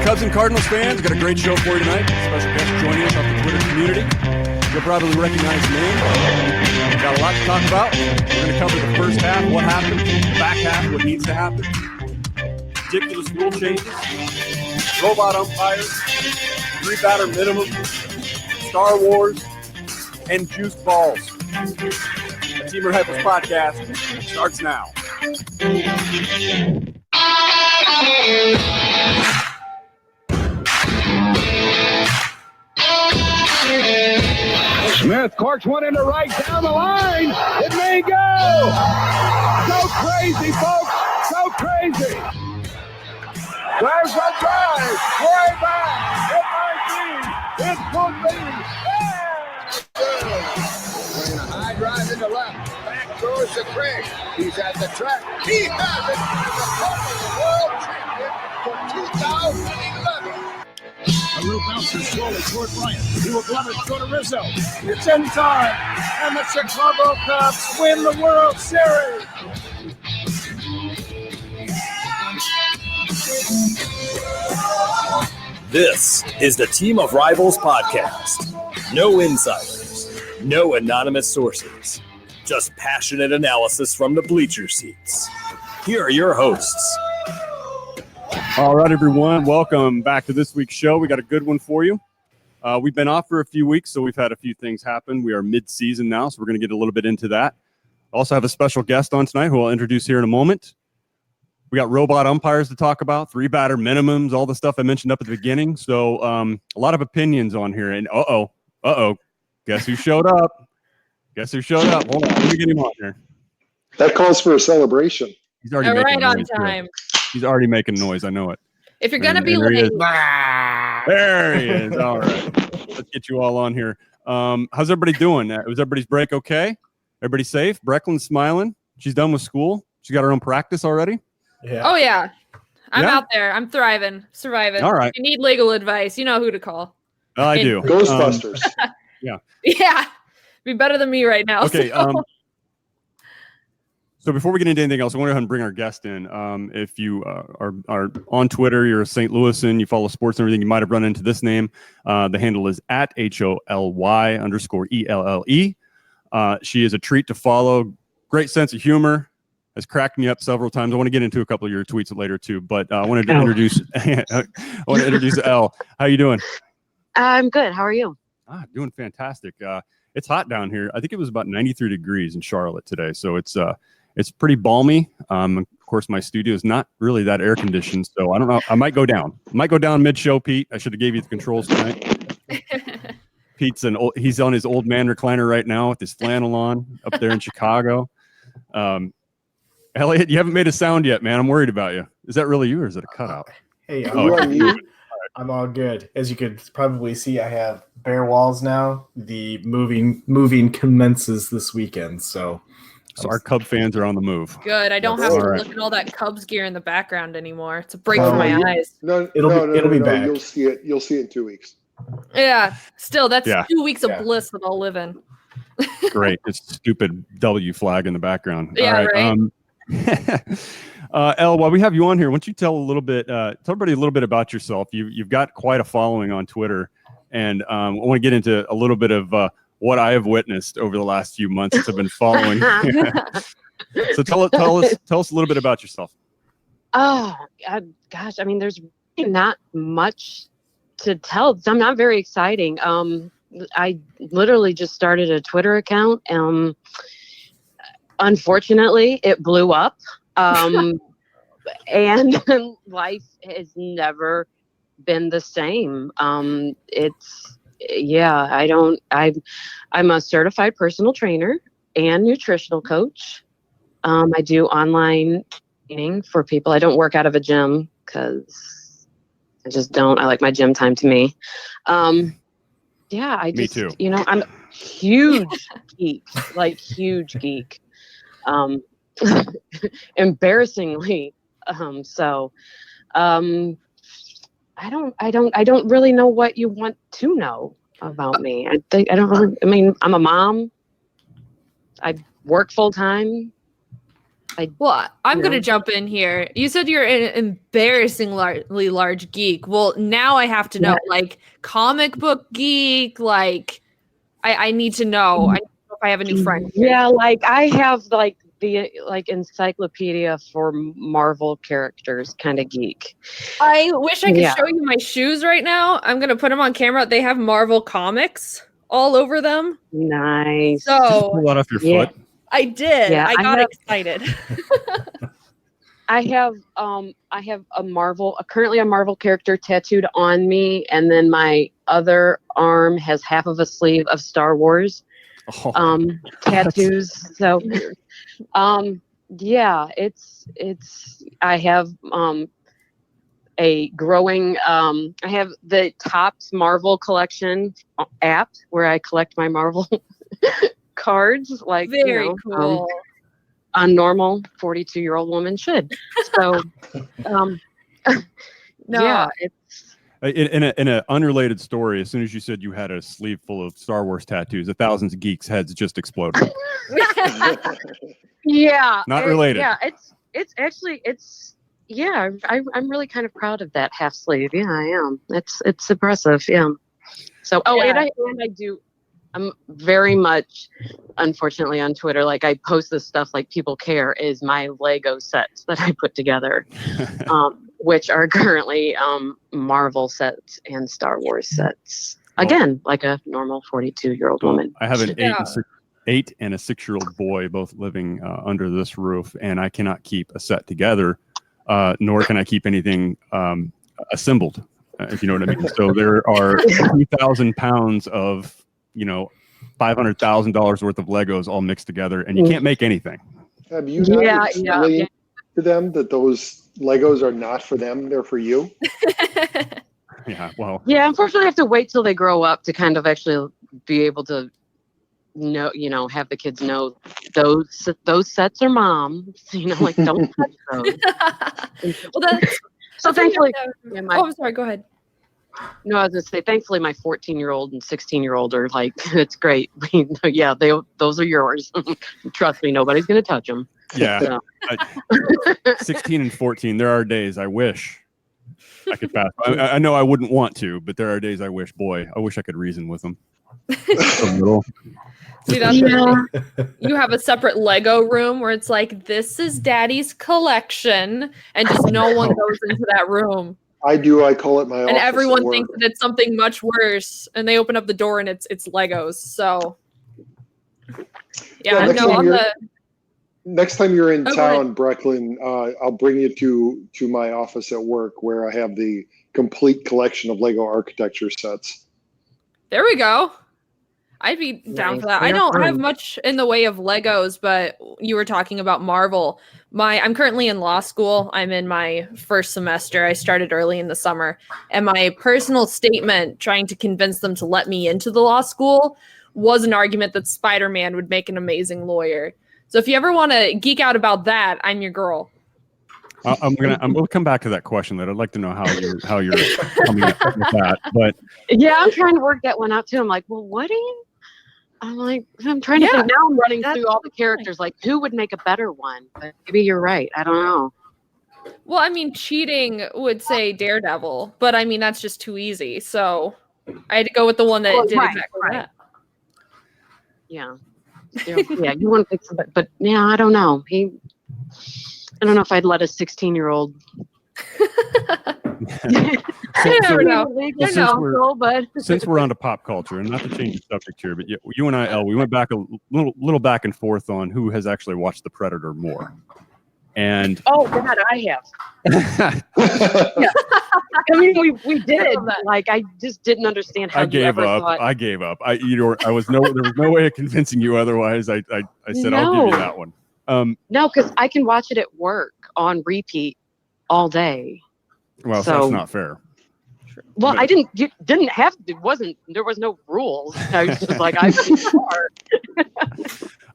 Cubs and Cardinals fans, we've got a great show for you tonight. Special guest joining us off the Twitter community. You'll probably recognize the name. We've got a lot to talk about. We're going to cover the first half, what happened, the back half, what needs to happen. Ridiculous rule changes, robot umpires, 3-batter minimum, Star Wars, and juiced balls. The Team of Rivals podcast starts now. Smith corks one into right down the line. It may go. So crazy, folks. So crazy. There's a drive. Way back. It might be. It could be. Playing a high drive into left. Back goes the Craig. He's at the track. He has it. And the Cardinals world champion for 2011. A little bouncer slowly toward Bryant. He will glove it, go to Rizzo. It's in time, and the Chicago Cubs win the World Series. This is the Team of Rivals podcast. No insiders, no anonymous sources, just passionate analysis from the bleacher seats. Here are your hosts. All right, everyone. Welcome back to this week's show. We got a good one for you. We've been off for a few weeks, so we've had a few things happen. We are mid-season now, so we're going to get a little bit into that. Also have a special guest on tonight who I'll introduce here in a moment. We got robot umpires to talk about, 3-batter minimums, all the stuff I mentioned up at the beginning. So a lot of opinions on here. And guess who showed up? Hold on, let me get him on here. That calls for a celebration. He's already right on time. Here. He's already making noise. I know it. If you're going to be late. There he is. All right. Let's get you all on here. How's everybody doing? Was everybody's break okay? Everybody safe? Brecklyn's smiling. She's done with school. She got her own practice already? Yeah. Oh, yeah. I'm out there. I'm thriving, surviving. All right. If you need legal advice, you know who to call. I do. Ghostbusters. Yeah. Yeah. Be better than me right now. Okay. So before we get into anything else, I want to go ahead and bring our guest in. If you are on Twitter, you're a St. Louisan, you follow sports and everything, you might have run into this name. The handle is at HOLY_ELLE. She is a treat to follow. Great sense of humor. Has cracked me up several times. I want to get into a couple of your tweets later too, but I wanted to introduce Elle. How you doing? I'm good. How are you? Doing fantastic. It's hot down here. I think it was about 93 degrees in Charlotte today, so it's pretty balmy. Of course, my studio is not really that air conditioned, so I don't know. I might go down. Mid-show, Pete. I should have gave you the controls tonight. Pete's he's on his old man recliner right now with his flannel on up there in Chicago. Elliot, you haven't made a sound yet, man. I'm worried about you. Is that really you, or is it a cutout? Hey, I'm all good. As you could probably see, I have bare walls now. The moving commences this weekend, so our Cub fans are on the move. Good. I don't have to look at all that Cubs gear in the background anymore. It's a break for my eyes. It'll be back. You'll see it in 2 weeks. Yeah. Still, that's 2 weeks of bliss that I'll live in. Great. It's stupid W flag in the background. Yeah, all right. Elle, while we have you on here, why don't you tell everybody a little bit about yourself? You've got quite a following on Twitter, and I want to get into a little bit of what I have witnessed over the last few months since I've been following. So tell us a little bit about yourself. Oh, gosh. I mean, there's really not much to tell. It's not very exciting. I literally just started a Twitter account. Unfortunately, it blew up. And life has never been the same. I'm a certified personal trainer and nutritional coach. I do online training for people. I don't work out of a gym because I just don't. I like my gym time to me. Me too. I'm a huge geek, huge geek. Embarrassingly. I don't really know what you want to know about me. I'm a mom. I work full time. Well, I'm Yeah. going to jump in here. You said you're an embarrassingly large geek. Well, now I have to know, like, comic book geek, like, I need to know. I need to know if I have a new friend here. Yeah, like I have like the encyclopedia for Marvel characters kind of geek. I wish I could Yeah. show you my shoes right now. I'm going to put them on camera. They have Marvel comics all over them. Nice. So Pull that off your Yeah. foot. I did. Yeah, I I got have- excited. I have currently a Marvel character tattooed on me, and then my other arm has half of a sleeve of Star Wars Oh, tattoos. So yeah, it's I have a growing I have the Topps Marvel collection app where I collect my Marvel cards, like Very cool. a normal 42-year-old woman should. So No. yeah, it's in an unrelated story, as soon as you said you had a sleeve full of Star Wars tattoos, 1,000 geeks' heads just exploded. yeah, Not related. Yeah, it's actually yeah, I'm really kind of proud of that half sleeve. Yeah, I am. It's impressive. Yeah. So Yeah. and I do. I'm very much, unfortunately, on Twitter. Like I post this stuff like people care is my Lego sets that I put together, which are currently Marvel sets and Star Wars sets. Again, like a normal 42-year-old woman. I have an Yeah. 8 and a 6-year-old boy both living under this roof, and I cannot keep a set together, nor can I keep anything assembled, if you know what I mean. So there are 2,000 pounds of, $500,000 worth of Legos all mixed together, and you can't make anything. Have you not Yeah, explained to them that those Legos are not for them, they're for you? Yeah, well, Yeah, unfortunately, I have to wait till they grow up to kind of actually be able to know, have the kids know those sets are mom's. Like don't touch those. Well, that's So thankfully, yeah, oh, I'm sorry. Go ahead. no, I was gonna say thankfully my 14-year-old and 16-year-old are like it's great. Yeah, those are yours. Trust me, nobody's gonna touch them. yeah. So. 16 and 14, there are days I wish I could pass. I know I wouldn't want to, but there are days I wish I could reason with them. A little. See, that's you have a separate Lego room where it's like, this is Daddy's collection, and just no one goes into that room. I do. I call it my office And at everyone work. thinks that it's something much worse, and they open up the door and it's Legos. So yeah, next no, time on you're- the Next time you're in Oh, go town, Brecklin, I'll bring you to my office at work where I have the complete collection of Lego architecture sets. there we go. I'd be down Nice. for that. I They're don't fun. have much in the way of Legos, but you were talking about Marvel. I'm currently in law school. I'm in my first semester. I started early in the summer. And my personal statement trying to convince them to let me into the law school was an argument that Spider-Man would make an amazing lawyer. So if you ever want to geek out about that, I'm your girl. I'm gonna come back to that question later. I'd like to know how you're coming up with that. But Yeah, I'm trying to work that one out too. I'm like, well, what do you? I'm trying to Yeah, think. Now I'm running that's through all the characters. Like, who would make a better one? But maybe you're right. I don't know. Well, I mean, cheating would say Daredevil, but I mean, that's just too easy. So I had to go with the one that did Right, exactly right. that. Yeah. Yeah, you want to pick somebody, but yeah, I don't know. I don't know if I'd let a 16-year-old. You never know. Since we're on to pop culture, and not to change the subject here, but you and I, Elle, we went back a little back and forth on who has actually watched The Predator more. And Oh God, I have. I mean, we did. Like, I just didn't understand how I you gave ever up. thought. I gave up. There was no way of convincing you otherwise. I said I'll give you No. that one. No, because I can watch it at work on repeat all day. Well, So- that's not fair. Well, But- I didn't have. There was no rules. I was just like, I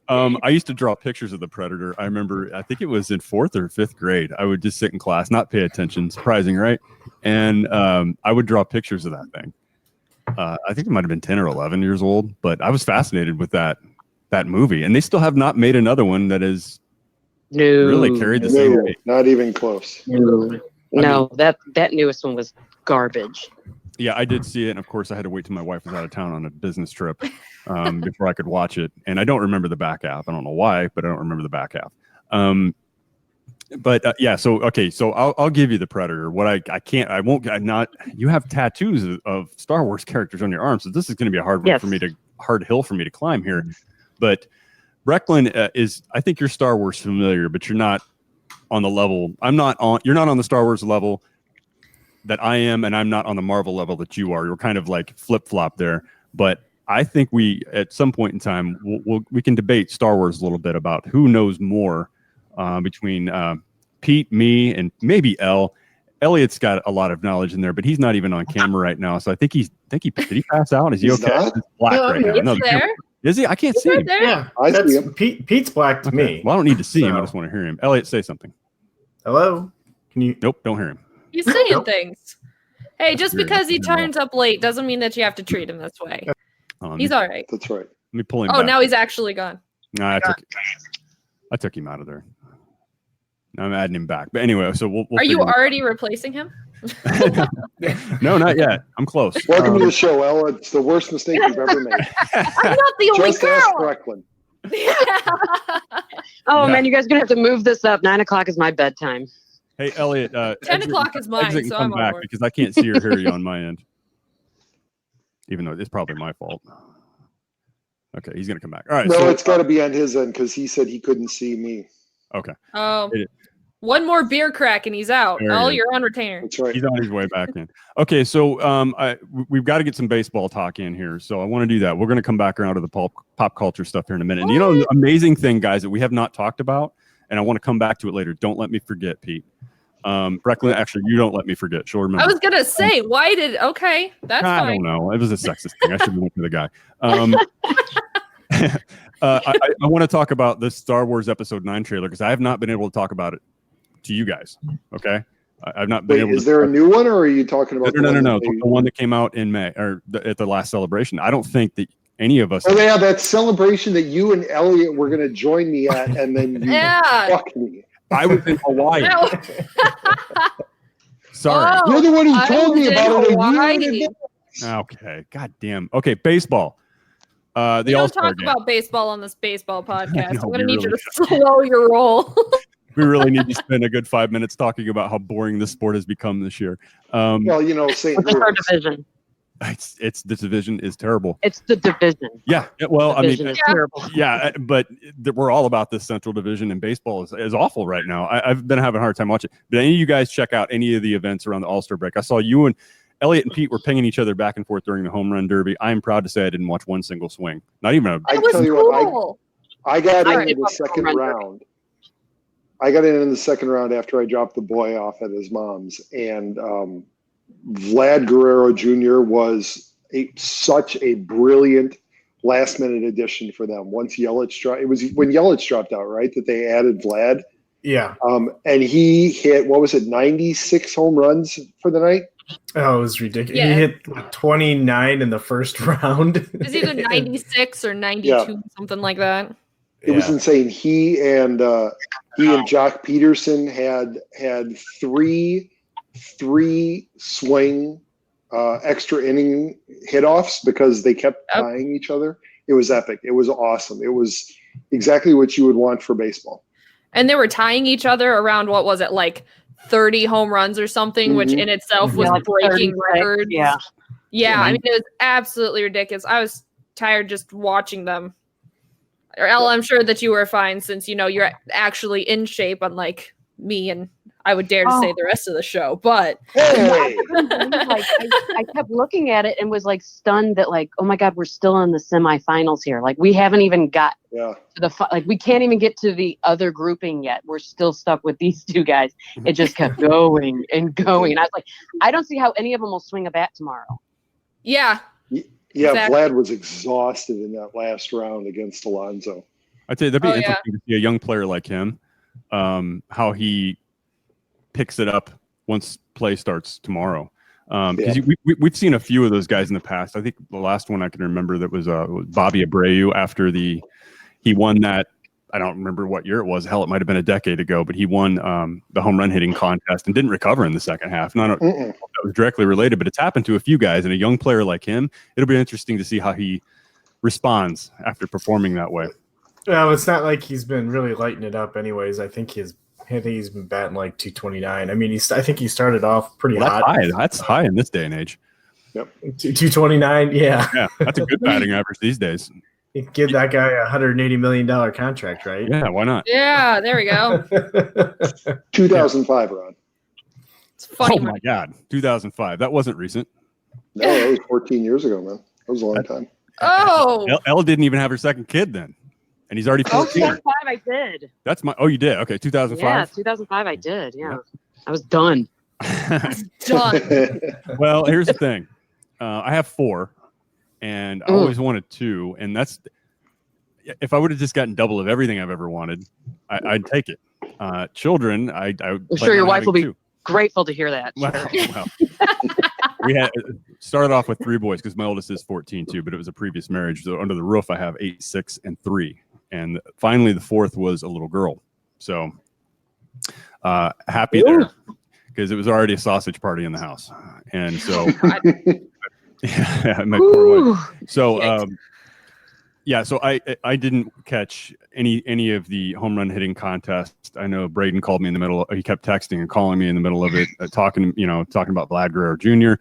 I used to draw pictures of the Predator. I remember, I think it was in 4th or 5th grade. I would just sit in class, not pay attention. Surprising, right? And I would draw pictures of that thing. I think it might have been 10 or 11 years old, but I was fascinated with that movie. And they still have not made another one that is No. Really carried the same No, weight. not even close. No, that newest one was garbage. Yeah, I did see it, and of course, I had to wait till my wife was out of town on a business trip before I could watch it. And I don't remember the back half. I don't know why, but I don't remember the back half. So I'll give you the Predator. What I can't, I won't. I'm not. You have tattoos of Star Wars characters on your arms, so this is going to be a hard hill for me to climb here. But Brecklin is. I think you're Star Wars familiar, but you're not on the level. You're not on the Star Wars level that I am, and I'm not on the Marvel level that you are. You're kind of like flip-flop there. But I think we, at some point in time, we can debate Star Wars a little bit about who knows more between Pete, me, and maybe Elle. Elliot's got a lot of knowledge in there, but he's not even on camera right now. So I think did he pass out? Is he okay? Not? He's black right now. No, is he? I can't see him. There. Yeah, I see him. Pete's black to me. Well, I don't need to see him. I just want to hear him. Elliot, say something. Hello? Can you? Nope, don't hear him. He's saying things. Hey, just because he turns up late doesn't mean that you have to treat him this way. He's all right. That's right. Let me pull him Oh, back. now he's actually gone. Nah, I took him out of there. I'm adding him back. But anyway, so we'll Are you already replacing him? No, not yet. I'm close. Welcome to the show, Ella. It's the worst mistake you've ever made. I'm not the only Just ask girl. Brecklin. Oh, Yeah. man, you guys are going to have to move this up. 9 o'clock is my bedtime. Hey, Elliot. 10 o'clock is mine, exit and so come I'm on back board. because I can't see or hear you on my end. Even though it's probably my fault. Okay, he's gonna come back. All right. No, so it's got to be on his end because he said he couldn't see me. okay. Oh, one more beer crack and he's out. There he Oh, is. you're on retainer. That's right. He's on his way back in. Okay, so we've got to get some baseball talk in here. So I want to do that. We're going to come back around to the pop culture stuff here in a minute. And you know, the amazing thing, guys, that we have not talked about, and I want to come back to it later. Don't let me forget, Pete. Brecklin, actually, you don't let me forget. She'll remember. I was gonna say, okay, that's I fine. don't know. It was a sexist thing. I should have went to the guy. I want to talk about the Star Wars Episode 9 trailer because I have not been able to talk about it to you guys. Okay, I've not been Wait, able. is there a new one, or are you talking about? No. that The one that came out in May or at the last celebration. I don't think that any of us. Oh yeah, that celebration that you and Elliot were going to join me at, and then you Yeah. fucked me. I was in Hawaii. No. Sorry. Oh, You're the one who I told me was in about it. A year in Hawaii. advance. Okay. God damn. Okay. Baseball. The We don't All-Star talk game. about baseball on this baseball podcast. No, I'm we gonna need you really to slow your roll. We really need to spend a good 5 minutes talking about how boring this sport has become this year. Well, you know, St. What's our Louis. division? It's the division is terrible. It's the division. Yeah. Well, I mean, Division is terrible. yeah, but we're all about this Central Division, and baseball is awful right now. I've been having a hard time watching. Did any of you guys check out any of the events around the All-Star break? I saw you and Elliot and Pete were pinging each other back and forth during the home run derby. I am proud to say I didn't watch one single swing. Not even a. I That was tell you what, cool. I got I in gave the up second home run round. I got in the second round after I dropped the boy off at his mom's, and Vlad Guerrero Jr. was such a brilliant last-minute addition for them. Once Yelich dropped, it was when Yelich dropped out, right? That they added Vlad, Yeah. and he hit 96 home runs for the night. Oh, it was ridiculous. Yeah. He hit 29 in the first round. It was either 96 or 92, Yeah. something like that. It was insane. He and Jock Peterson had three swing extra inning hit-offs because they kept Yep. tying each other. It was epic. It was awesome. It was exactly what you would want for baseball. And they were tying each other around, what was it, like 30 home runs or something, which Mhm. in itself was Yeah, like breaking 36, records. yeah. Yeah, I mean, it was absolutely ridiculous. I was tired just watching them. Or Ella, I'm sure that you were fine since, you know, you're actually in shape, unlike me and I would dare to say the rest of the show. But Hey, Like, I kept looking at it and was like stunned that like, oh my God, we're still in the semifinals here. Like we haven't even got yeah. to the like we can't even get to the other grouping yet. We're still stuck with these two guys. It just kept going and going. And I was like, I don't see how any of them will swing a bat tomorrow. yeah, Yeah, Exactly. Vlad was exhausted in that last round against Alonso. I'd say that'd be Oh, yeah. interesting to see a young player like him, how he picks it up once play starts tomorrow. Because we've seen a few of those guys in the past. I think the last one I can remember that was Bobby Abreu after he won that I don't remember what year it was. Hell, it might have been a decade ago, but he won the home run hitting contest and didn't recover in the second half. And I don't know if that was directly related, but it's happened to a few guys. And a young player like him, it'll be interesting to see how he responds after performing that way. Well, it's not like he's been really lighting it up anyways. I think he's been batting like 229. I mean, I think he started off pretty hot. That's high in this day and age. Yep. 229, yeah. Yeah, that's a good batting average these days. You can give that guy a $180 million contract, right? Yeah, why not? Yeah, there we go. 2005, Ron. It's funny. Oh my God, 2005. That wasn't recent. No, that was 14 years ago, man. That was a long time. Oh, Elle didn't even have her second kid then, and he's already 14. 2005, I did. That's my. Oh, you did? Okay, 2005. Yeah, 2005, I did. Yeah, I was done. done. Well, here's the thing. I have 4, and I always wanted 2, and that's if I would have just gotten double of everything I've ever wanted, I'd take it. Children, I'm sure your wife will be grateful to hear that. Well, we had started off with 3 boys because my oldest is 14 too, but it was a previous marriage. So under the roof, I have 8, 6, and 3, and finally the 4th was a little girl. So happy there because it was already a sausage party in the house, and so. Yeah, my poor wife. So, so I didn't catch any of the home run hitting contest. I know Braden called me in the middle. He kept texting and calling me in the middle of it, talking about Vlad Guerrero Jr.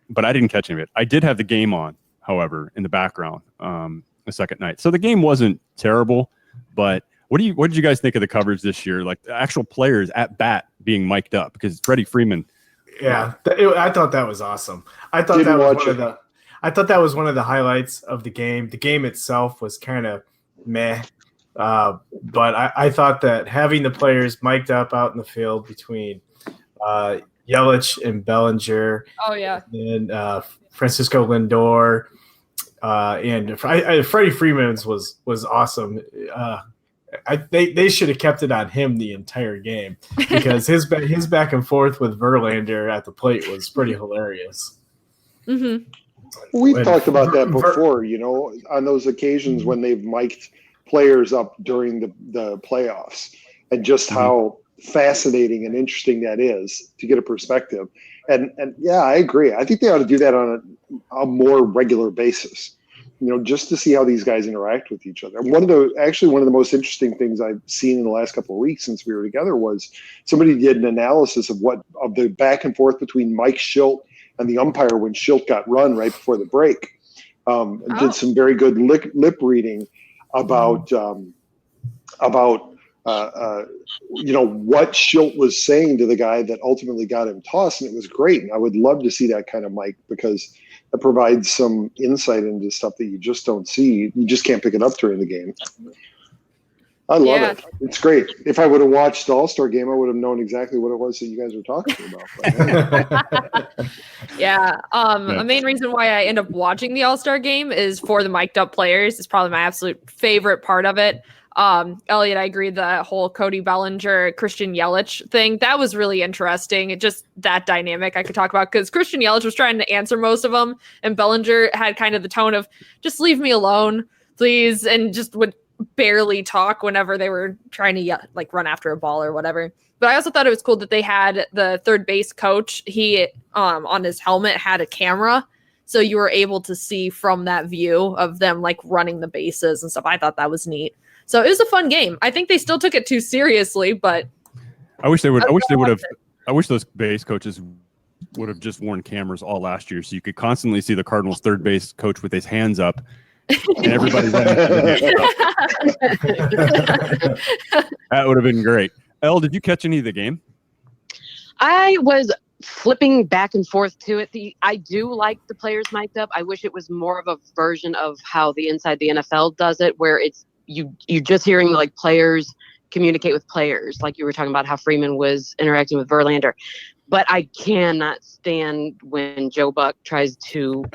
But I didn't catch any of it. I did have the game on, however, in the background the second night. So the game wasn't terrible, but what did you guys think of the coverage this year? Like the actual players at bat being mic'd up because Freddie Freeman. Yeah, I thought that was awesome. I thought that was one of the highlights of the game. The game itself was kind of meh, but I thought that having the players mic'd up out in the field between Yelich and Bellinger, and Francisco Lindor, and Freddie Freeman's was awesome. They should have kept it on him the entire game because his back and forth with Verlander at the plate was pretty hilarious. Mm-hmm. We've talked about that before, on those occasions when they've mic'd players up during the playoffs, and just how fascinating and interesting that is to get a perspective. And yeah, I agree. I think they ought to do that on a more regular basis. Just to see how these guys interact with each other. One of the most interesting things I've seen in the last couple of weeks since we were together was somebody did an analysis of the back and forth between Mike Schilt and the umpire when Schilt got run right before the break. Did some very good lip reading about what Schilt was saying to the guy that ultimately got him tossed, and it was great. And I would love to see that kind of mic because it provides some insight into stuff that you just don't see. You just can't pick it up during the game. I love it. It's great. If I would have watched the All-Star game, I would have known exactly what it was that you guys were talking about. A main reason why I end up watching the All-Star game is for the mic'd up players. It's probably my absolute favorite part of it. Elliot, I agree. The whole Cody Bellinger, Christian Yelich thing, that was really interesting. It just that dynamic I could talk about because Christian Yelich was trying to answer most of them, and Bellinger had kind of the tone of just leave me alone, please, and just would barely talk whenever they were trying to run after a ball or whatever. But I also thought it was cool that they had the third base coach. He on his helmet had a camera. So you were able to see from that view of them running the bases and stuff. I thought that was neat. So it was a fun game. I think they still took it too seriously, but I wish they would. I wish those base coaches would have just worn cameras all last year, so you could constantly see the Cardinals' third base coach with his hands up, and everybody running. That would have been great. Elle, did you catch any of the game? I was flipping back and forth to it. I do like the players mic'd up. I wish it was more of a version of how the Inside the NFL does it, where it's you're just hearing players communicate with players, like you were talking about how Freeman was interacting with Verlander. But I cannot stand when Joe Buck tries to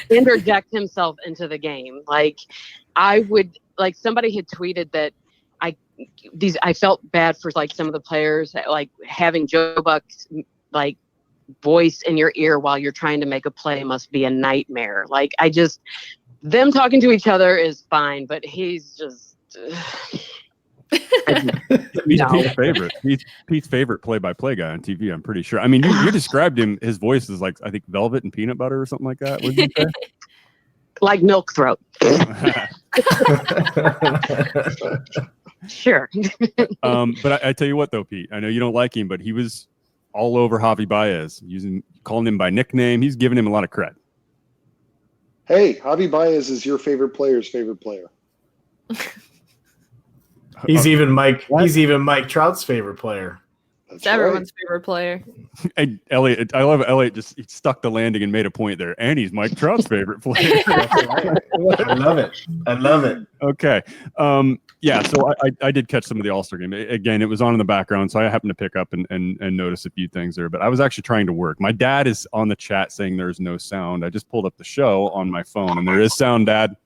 interject himself into the game. Somebody had tweeted that I felt bad for some of the players having Joe Buck's voice in your ear while you're trying to make a play must be a nightmare. Them talking to each other is fine, but he's just He's Pete's favorite. He's Pete's favorite play-by-play guy on TV. I'm pretty sure. I mean, you described him. His voice is like, I think, velvet and peanut butter or something like that. What did you say? Like milk throat. Sure. But I tell you what, though, Pete. I know you don't like him, but he was all over Javi Baez, calling him by nickname. He's giving him a lot of credit. Hey, Javi Baez is your favorite player's favorite player. He's even Mike Trout's favorite player. It's everyone's favorite player. Hey, Elliot, I love Elliot. He stuck the landing and made a point there. And he's Mike Trout's favorite player. I love it. Okay. Yeah, so I did catch some of the All-Star game. Again, it was on in the background, so I happened to pick up and notice a few things there. But I was actually trying to work. My dad is on the chat saying there's no sound. I just pulled up the show on my phone, and there is sound, Dad.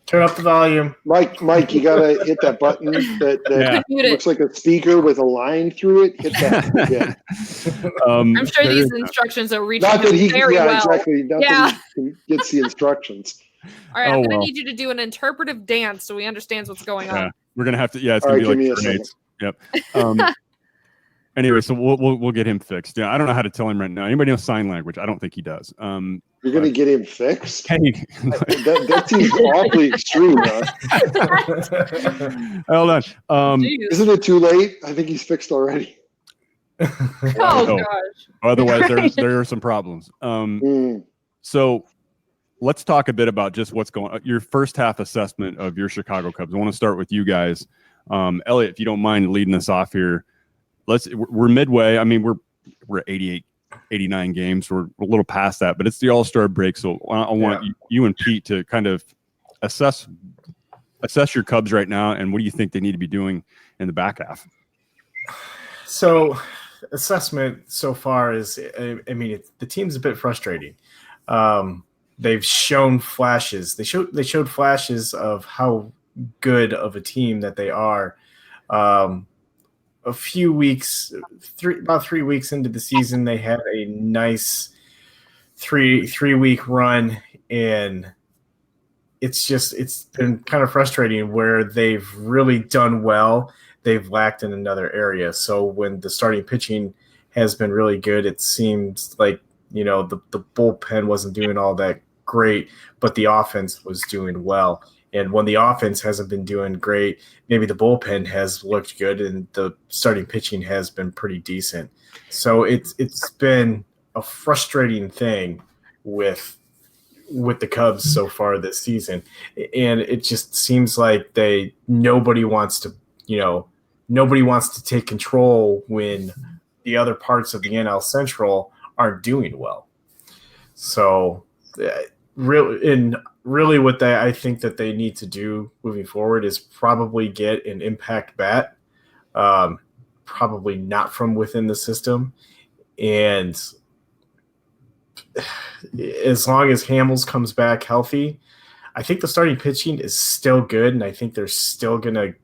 Turn up the volume. Mike, you gotta hit that button that looks like a speaker with a line through it. Hit that. Yeah. I'm sure these instructions are reaching Not that he very well. Exactly. Not that he gets the instructions. All right, I'm gonna need you to do an interpretive dance so we understand what's going on. We're gonna have to. Yeah, it's gonna be like grenades. Yep. Anyway, so we'll get him fixed. Yeah, I don't know how to tell him right now. Anybody know sign language? I don't think he does. You're going to get him fixed? Hey, that seems awfully extreme, huh? Hold on. Isn't it too late? I think he's fixed already. Oh gosh. Otherwise, there are some problems. So let's talk a bit about just what's going on. Your first half assessment of your Chicago Cubs. I want to start with you guys. Elliot, if you don't mind leading us off here. We're midway. I mean, we're 88, 89 games. We're a little past that, but it's the All-Star break. So I want you and Pete to kind of assess your Cubs right now, and what do you think they need to be doing in the back half? So assessment so far is, I mean, the team's a bit frustrating. They've shown flashes. They showed flashes of how good of a team that they are. About 3 weeks into the season, they had a nice three-week run, and it's been kind of frustrating where they've really done well. They've lacked in another area. So when the starting pitching has been really good, it seems like, the bullpen wasn't doing all that great, but the offense was doing well. And when the offense hasn't been doing great, maybe the bullpen has looked good and the starting pitching has been pretty decent. So it's been a frustrating thing with the Cubs so far this season. And it just seems like nobody wants to take control when the other parts of the NL Central aren't doing well. So really what I think that they need to do moving forward is probably get an impact bat, probably not from within the system. And as long as Hamels comes back healthy, I think the starting pitching is still good, and I think they're still going to,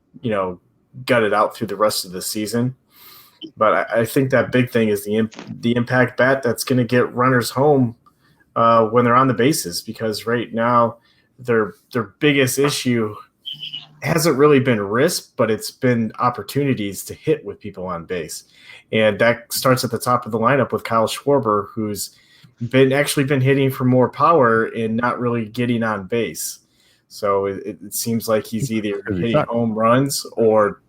gut it out through the rest of the season. But I think that big thing is the impact bat that's going to get runners home when they're on the bases, because right now their biggest issue hasn't really been risk, but it's been opportunities to hit with people on base. And that starts at the top of the lineup with Kyle Schwarber, who's been hitting for more power and not really getting on base. So it seems like he's either hitting home runs or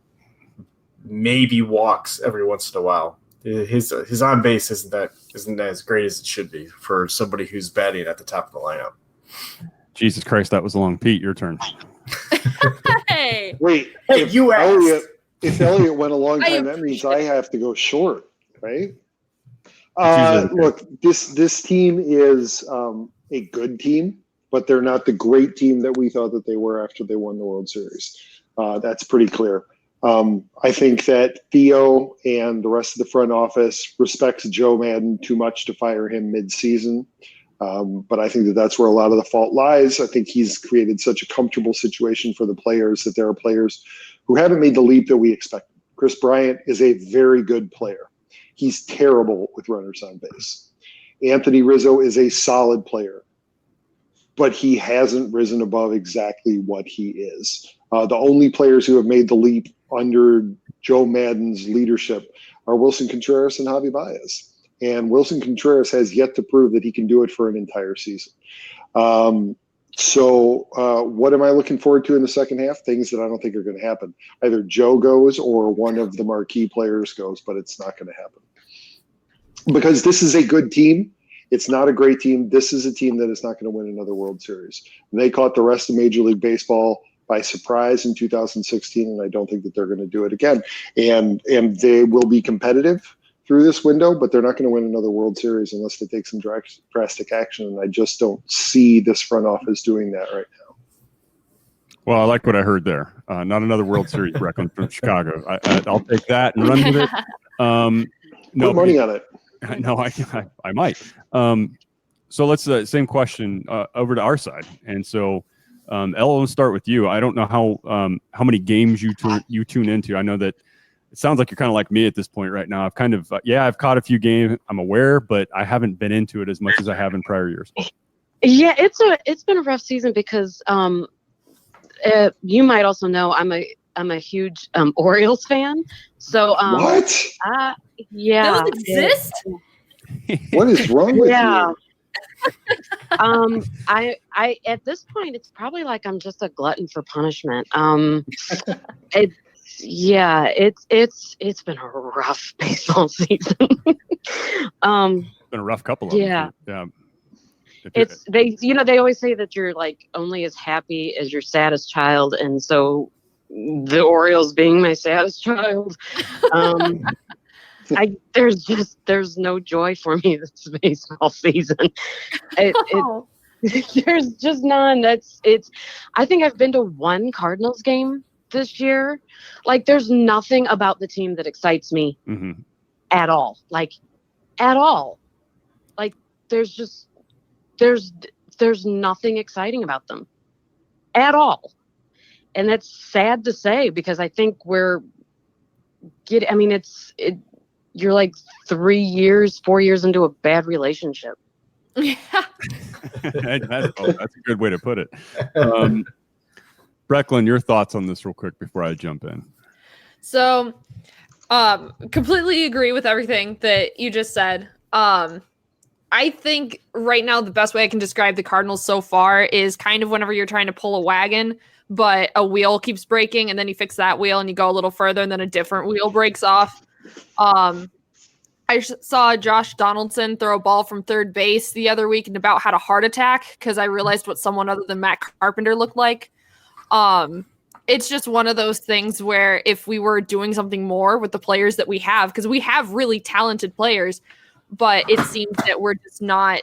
maybe walks every once in a while. His on base isn't as great as it should be for somebody who's batting at the top of the lineup. Jesus Christ, that was long. Pete, your turn. Hey, wait. If Elliot went a long time, that means I have to go short, right? Look, this team is a good team, but they're not the great team that we thought that they were after they won the World Series. That's pretty clear. I think that Theo and the rest of the front office respects Joe Madden too much to fire him mid-season. But I think that that's where a lot of the fault lies. I think he's created such a comfortable situation for the players that there are players who haven't made the leap that we expected. Chris Bryant is a very good player. He's terrible with runners on base. Anthony Rizzo is a solid player, but he hasn't risen above exactly what he is. The only players who have made the leap under Joe Madden's leadership are Wilson Contreras and Javi Baez. And Wilson Contreras has yet to prove that he can do it for an entire season. So what am I looking forward to in the second half? Things that I don't think are going to happen. Either Joe goes or one of the marquee players goes, but it's not going to happen. Because this is a good team. It's not a great team. This is a team that is not going to win another World Series. They caught the rest of Major League Baseball by surprise in 2016, and I don't think that they're going to do it again. And they will be competitive through this window, but they're not going to win another World Series unless they take some drastic action, and I just don't see this front office doing that right now. Well, I like what I heard there. Not another World Series, Brecklin from Chicago. I'll take that and run with it. Put money on it. No, I might. So let's same question over to our side. And so, Ella, let's start with you. I don't know how many games you tune into. I know that it sounds like you're kind of like me at this point right now. I've kind of I've caught a few games. I'm aware, but I haven't been into it as much as I have in prior years. Yeah, it's been a rough season because you might also know I'm a huge Orioles fan. So what? Yeah. Those exist? What is wrong with you? I at this point it's probably like I'm just a glutton for punishment. It's been a rough baseball season. It's been a rough couple of them. Yeah. They always say that you're like only as happy as your saddest child, and so the Orioles being my saddest child, there's no joy for me this baseball season. There's just none. I think I've been to one Cardinals game this year. Like, there's nothing about the team that excites me at all. Like, at all. Like, there's nothing exciting about them at all. And that's sad to say because I think you're like 4 years into a bad relationship. Yeah. That's a good way to put it. Brecklin, your thoughts on this real quick before I jump in. So, completely agree with everything that you just said. I think right now the best way I can describe the Cardinals so far is kind of whenever you're trying to pull a wagon, but a wheel keeps breaking, and then you fix that wheel and you go a little further, and then a different wheel breaks off. I saw Josh Donaldson throw a ball from third base the other week and about had a heart attack because I realized what someone other than Matt Carpenter looked like. It's just one of those things where if we were doing something more with the players that we have, because we have really talented players, but it seems that we're just not,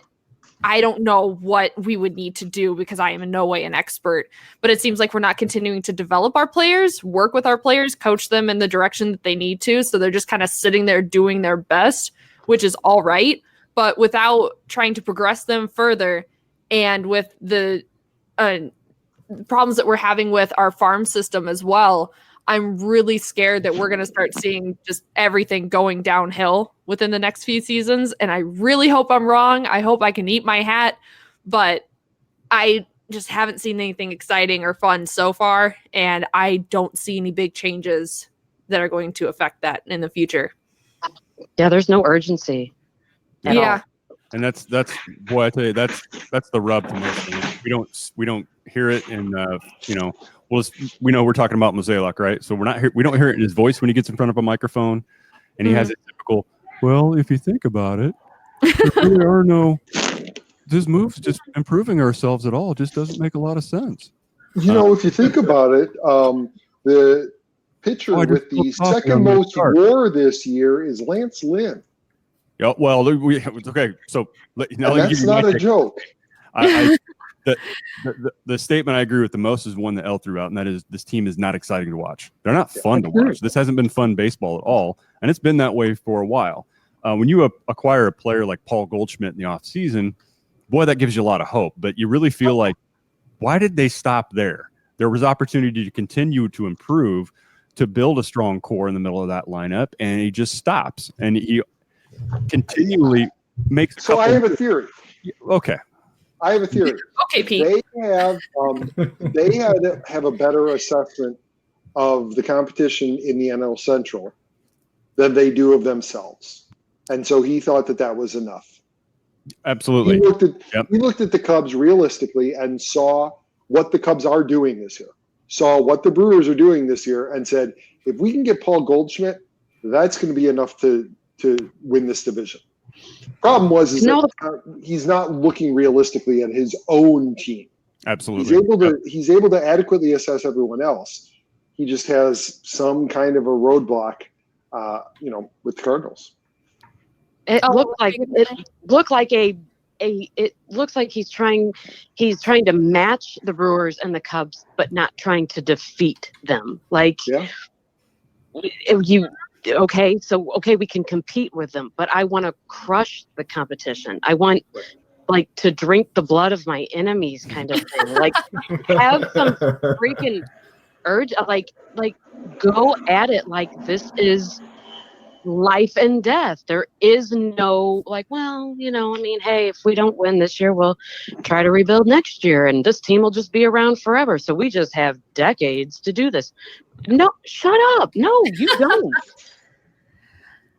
I don't know what we would need to do because I am in no way an expert, but it seems like we're not continuing to develop our players, work with our players, coach them in the direction that they need to. So they're just kind of sitting there doing their best, which is all right, but without trying to progress them further. And with the problems that we're having with our farm system as well, I'm really scared that we're going to start seeing just everything going downhill within the next few seasons. And I really hope I'm wrong. I hope I can eat my hat, but I just haven't seen anything exciting or fun so far. And I don't see any big changes that are going to affect that in the future. Yeah, there's no urgency. Yeah. And that's boy, I tell you, that's the rub from this. We don't hear it in we know we're talking about Mozeliak, right? So we don't hear it in his voice when he gets in front of a microphone, and he has a typical, well, if you think about it, there really are no, this move's just improving ourselves at all. It just doesn't make a lot of sense. If you think about it, the pitcher with the second most WAR this year is Lance Lynn. Yeah, well, okay. So now that's not a joke. The statement I agree with the most is one that Elle threw out, and that is this team is not exciting to watch. They're not fun to watch. This hasn't been fun baseball at all, and it's been that way for a while. When you acquire a player like Paul Goldschmidt in the offseason, boy, that gives you a lot of hope. But you really feel like, why did they stop there? There was opportunity to continue to improve, to build a strong core in the middle of that lineup, and he just stops. And he continually makes. So I have a theory. Okay. I have a theory. Okay, Pete. They have a better assessment of the competition in the NL Central than they do of themselves. And so he thought that was enough. Absolutely. He looked at the Cubs realistically and saw what the Cubs are doing this year, saw what the Brewers are doing this year, and said, if we can get Paul Goldschmidt, that's going to be enough to win this division. Problem was he's not looking realistically at his own team. Absolutely. He's able to adequately assess everyone else. He just has some kind of a roadblock, with the Cardinals. It looked like he's trying to match the Brewers and the Cubs, but not trying to defeat them. We can compete with them, but I want to crush the competition. I want to drink the blood of my enemies, kind of thing. Have some freaking urge, go at it like this is life and death. There is no hey, if we don't win this year, we'll try to rebuild next year, and this team will just be around forever. So we just have decades to do this. No, shut up. No, you don't.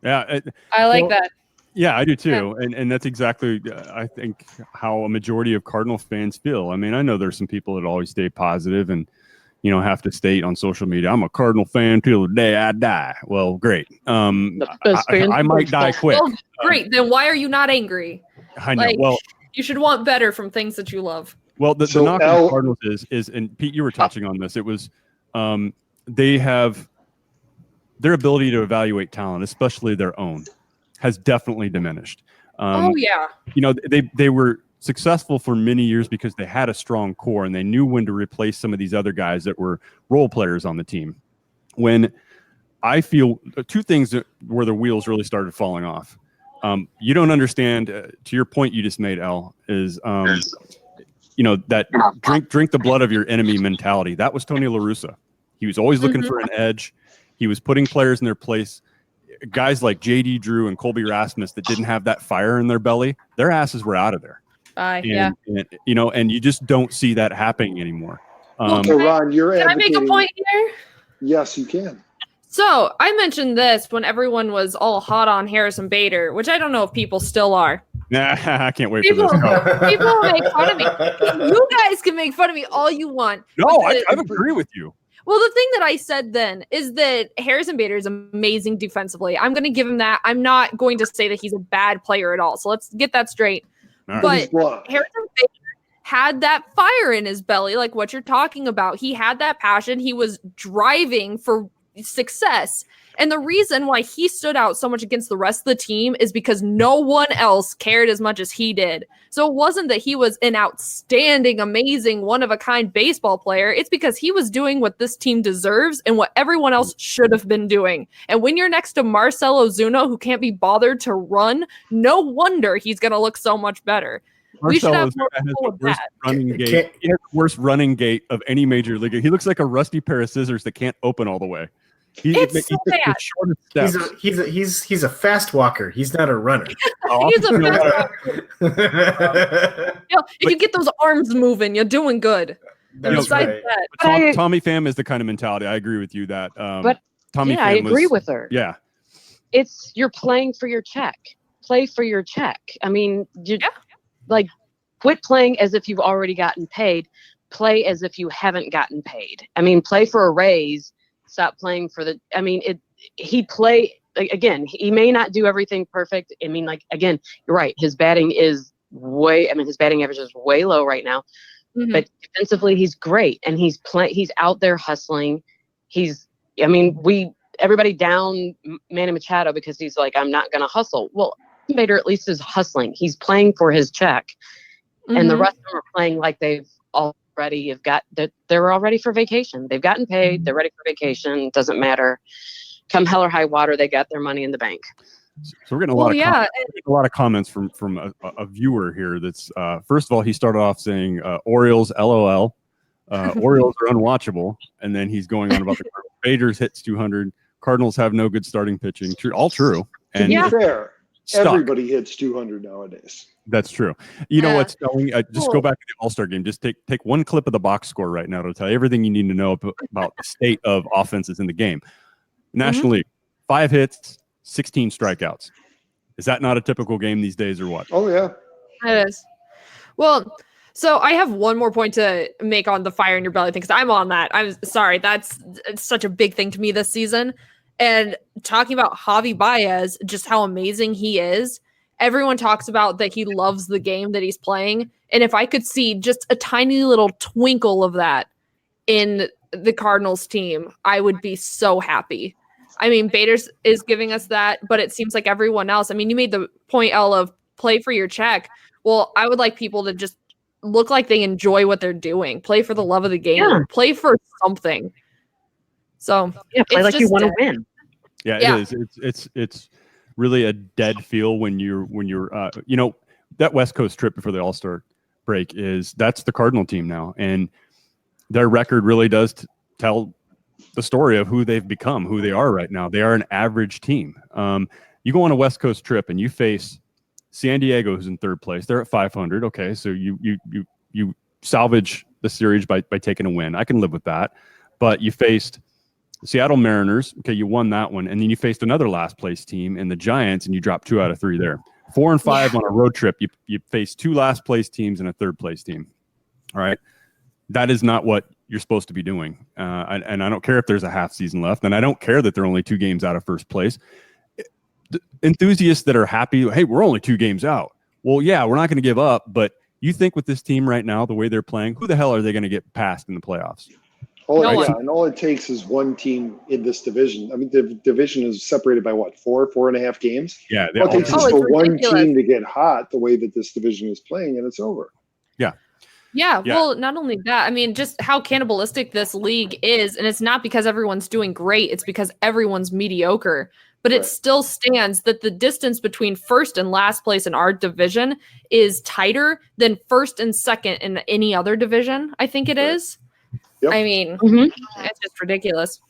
Yeah, I like that. Yeah, I do too, and that's exactly I think how a majority of Cardinal fans feel. I mean, I know there's some people that always stay positive and have to state on social media, I'm a Cardinal fan till the day I die. Well, great. I might die quick. Well, great. Then why are you not angry? I know. You should want better from things that you love. Well, the knock on the Cardinals is, and Pete, you were touching on this. It was they have their ability to evaluate talent, especially their own, has definitely diminished. They were successful for many years because they had a strong core and they knew when to replace some of these other guys that were role players on the team. When I feel two things where the wheels really started falling off. You don't understand, to your point you just made, Al, is that drink the blood of your enemy mentality. That was Tony La Russa. He was always looking for an edge. He was putting players in their place. Guys like J.D. Drew and Colby Rasmus that didn't have that fire in their belly, their asses were out of there. And you just don't see that happening anymore. Ron, can I make a point here? Yes, you can. So I mentioned this when everyone was all hot on Harrison Bader, which I don't know if people still are. Nah, I can't wait for this. People make fun of me. You guys can make fun of me all you want. No, I agree with you. Well, the thing that I said then is that Harrison Bader is amazing defensively. I'm going to give him that. I'm not going to say that he's a bad player at all. So let's get that straight. Right. But Harrison Bader had that fire in his belly, like what you're talking about. He had that passion. He was driving for success. And the reason why he stood out so much against the rest of the team is because no one else cared as much as he did. So it wasn't that he was an outstanding, amazing, one-of-a-kind baseball player. It's because he was doing what this team deserves and what everyone else should have been doing. And when you're next to Marcell Ozuna, who can't be bothered to run, no wonder he's going to look so much better. We should have more fun with that. He has the worst running gait of any major leaguer. He looks like a rusty pair of scissors that can't open all the way. It's so bad. He's a fast walker. He's not a runner. He's a fast walker. If you get those arms moving, you're doing good. Besides that, Tommy Pham is the kind of mentality. I agree with you that. But Tommy Pham I agree with her. Yeah, you're playing for your check. Play for your check. I mean, quit playing as if you've already gotten paid. Play as if you haven't gotten paid. I mean, play for a raise. Stop playing for he may not do everything perfect. I mean, again, you're right. His batting average is way low right now, but defensively he's great. And he's out there hustling. Everybody down Manny Machado because he's like, I'm not going to hustle. Well, Bader at least is hustling. He's playing for his check and the rest of them are playing like they've they're all ready for vacation. They've gotten paid. They're ready for vacation. Doesn't matter. Come hell or high water, they got their money in the bank. So we're getting a lot of comments from a viewer here. That's first of all, he started off saying Orioles LOL, Orioles are unwatchable, and then he's going on about the Cardinals. Bader's hits 200. Cardinals have no good starting pitching. All true. And to be fair, everybody hits 200 nowadays. That's true. You know what's telling? Just go back to the All-Star game. Just take one clip of the box score right now to tell you everything you need to know about the state of offenses in the game. National League, 5 hits, 16 strikeouts. Is that not a typical game these days or what? Oh, yeah. It is. Well, so I have one more point to make on the fire in your belly thing, because I'm on that. I'm sorry. It's such a big thing to me this season. And talking about Javi Baez, just how amazing he is. Everyone talks about that he loves the game that he's playing. And if I could see just a tiny little twinkle of that in the Cardinals team, I would be so happy. I mean, Bader's is giving us that, but it seems like everyone else. I mean, you made the point, Elle, of play for your check. Well, I would like people to just look like they enjoy what they're doing. Play for the love of the game. Yeah. Play for something. So play like you want to win. Yeah, it is. It's really a dead feel when you're that West Coast trip before the All-Star break that's the Cardinal team now, and their record really does tell the story of who they've become, who they are right now. They are an average team. You go on a West Coast trip and you face San Diego, who's in 3rd place. They're at 500. Okay, so you salvage the series by taking a win. I can live with that. But you faced Seattle Mariners. Okay, you won that one, and then you faced another last place team in the Giants, and you dropped 2 out of 3 there. 4 and 5 on a road trip. You faced 2 last place teams and a 3rd place team. All right, that is not what you're supposed to be doing. And I don't care if there's a half season left, and I don't care that they're only 2 games out of 1st place. Enthusiasts that are happy, hey, we're only 2 games out. Well, yeah, we're not going to give up, but you think with this team right now, the way they're playing, who the hell are they going to get past in the playoffs? And all it takes is one team in this division. I mean, the division is separated by what, 4.5 games? Yeah. It takes just for one team to get hot the way that this division is playing, and it's over. Yeah, well, not only that, I mean, just how cannibalistic this league is, and it's not because everyone's doing great, it's because everyone's mediocre. But it still stands that the distance between 1st and last place in our division is tighter than 1st and 2nd in any other division, I think it is. Yep. I mean, it's just ridiculous.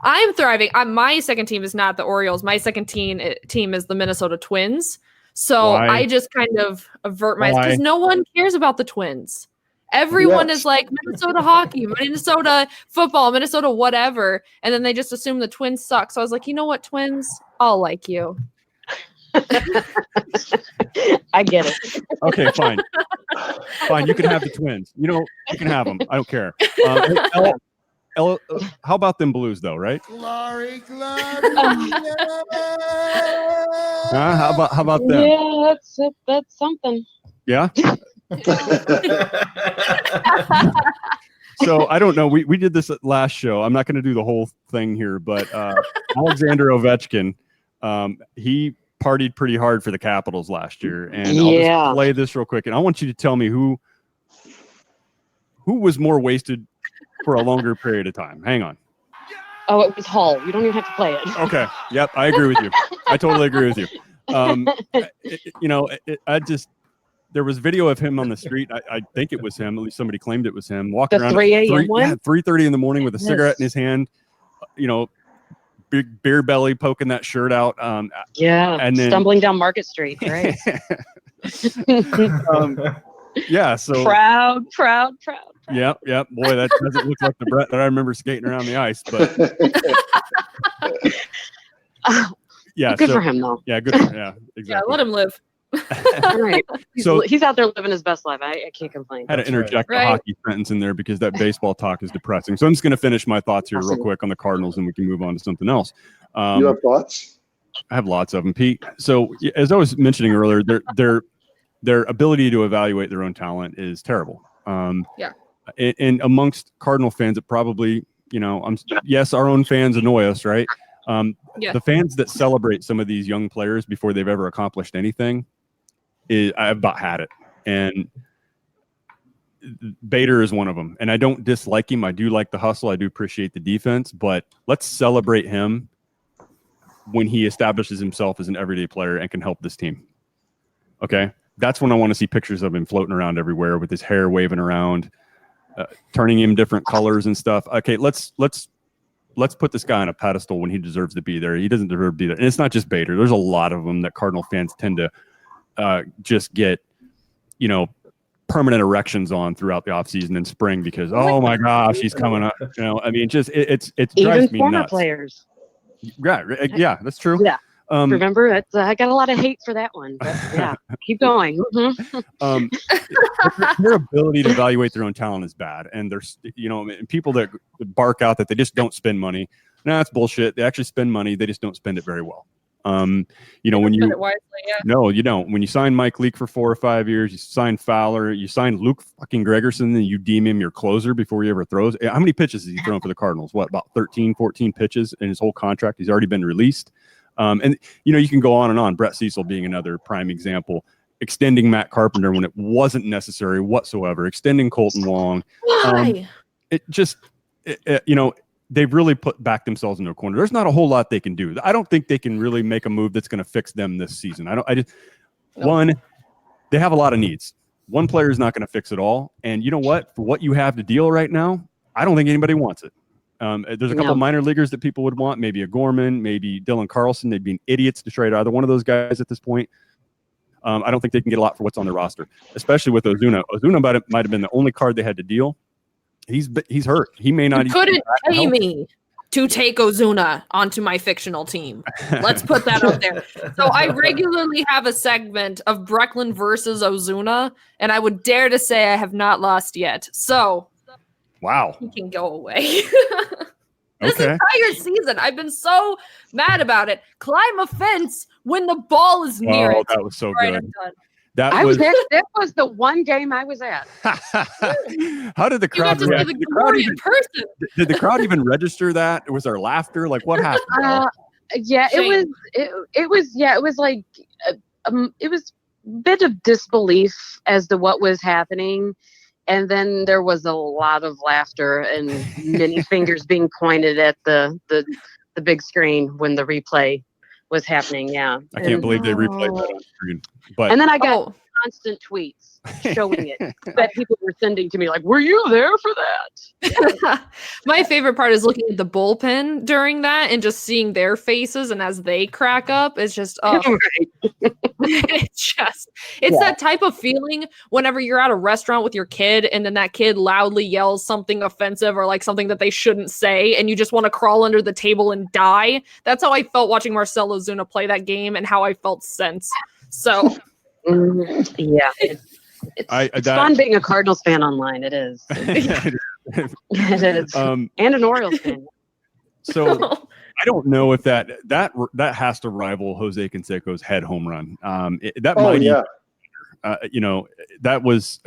I'm thriving. My second team is not the Orioles. My second team is the Minnesota Twins. So I just kind of avert myself because no one cares about the Twins. Everyone is like Minnesota hockey, Minnesota football, Minnesota whatever. And then they just assume the Twins suck. So I was like, you know what, Twins? I'll like you. I get it. Okay, fine. Fine, you can have the Twins. You can have them. I don't care. How about them Blues, though, right? Glory. How about them? Yeah, that's something. Yeah? So I don't know. We did this at last show. I'm not going to do the whole thing here, but Alexander Ovechkin, he partied pretty hard for the Capitals last year, and I'll just play this real quick, and I want you to tell me who was more wasted for a longer period of time. Hang on. Oh, it was Hull. You don't even have to play it. Okay. Yep, I agree with you. I totally agree with you. There was video of him on the street. I think it was him. At least somebody claimed it was him. Walking around 3 a.m. one? 3:30 in the morning with a cigarette in his hand. Big beer belly poking that shirt out. And then stumbling down Market Street, right? So proud. Yep. Boy, that doesn't look like the Brett that I remember skating around the ice. But good for him, though. Yeah, good for him. Yeah, exactly. Yeah, let him live. Right. He's out there living his best life. I can't complain. I had to interject a hockey sentence in there because that baseball talk is depressing. So I'm just going to finish my thoughts here real quick on the Cardinals, and we can move on to something else. You have thoughts? I have lots of them, Pete. So as I was mentioning earlier, their ability to evaluate their own talent is terrible. And amongst Cardinal fans, it probably, our own fans annoy us, right? The fans that celebrate some of these young players before they've ever accomplished anything, I've about had it. And Bader is one of them. And I don't dislike him. I do like the hustle. I do appreciate the defense. But let's celebrate him when he establishes himself as an everyday player and can help this team. Okay? That's when I want to see pictures of him floating around everywhere with his hair waving around, turning him different colors and stuff. Okay, let's let's put this guy on a pedestal when he deserves to be there. He doesn't deserve to be there. And it's not just Bader. There's a lot of them that Cardinal fans tend to just get, permanent erections on throughout the offseason and spring because, oh my gosh, he's coming up. I mean, just it drives me nuts. Players. Yeah, that's true. Yeah. Remember, I got a lot of hate for that one. But yeah, keep going. Their ability to evaluate their own talent is bad, and there's people that bark out that they just don't spend money. No, that's bullshit. They actually spend money. They just don't spend it very well. When you no, you don't. When you sign Mike Leake for 4 or 5 years, you sign Fowler, you sign Luke fucking Gregerson, and you deem him your closer before he ever throws. How many pitches has he thrown for the Cardinals? What, about 13, 14 pitches in his whole contract? He's already been released. And you can go on and on. Brett Cecil being another prime example. Extending Matt Carpenter when it wasn't necessary whatsoever. Extending Colton Wong. Why? They've really backed themselves into a corner. There's not a whole lot they can do. I don't think they can really make a move that's going to fix them this season. One, they have a lot of needs. One player is not going to fix it all. And you know what? For what you have to deal right now, I don't think anybody wants it. There's a couple minor leaguers that people would want, maybe a Gorman, maybe Dylan Carlson. They'd be idiots to trade either one of those guys at this point. I don't think they can get a lot for what's on their roster, especially with Ozuna. Ozuna might have been the only card they had to deal. He's hurt. He may not. You couldn't pay me to take Ozuna onto my fictional team. Let's put that out there. So I regularly have a segment of Brecklin versus Ozuna, and I would dare to say I have not lost yet. So, wow, he can go away. This entire season, I've been so mad about it. Climb a fence when the ball is near it. That was so good. That was the one game I was at. How did the crowd react? Did the crowd even register that? Was there laughter? Like, what happened? It was like it was a bit of disbelief as to what was happening. And then there was a lot of laughter and many fingers being pointed at the big screen when the replay was happening. Yeah. I can't believe they replayed that on screen. And then I got constant tweets showing it that people were sending to me like, were you there for that? My favorite part is looking at the bullpen during that and just seeing their faces, and as they crack up, it's just it's that type of feeling whenever you're at a restaurant with your kid and then that kid loudly yells something offensive or like something that they shouldn't say and you just want to crawl under the table and die. That's how I felt watching Marcell Ozuna play that game and how I felt since. So yeah, it's fun being a Cardinals fan online. It is. It is. And an Orioles fan. So I don't know if that has to rival Jose Canseco's head home run. That was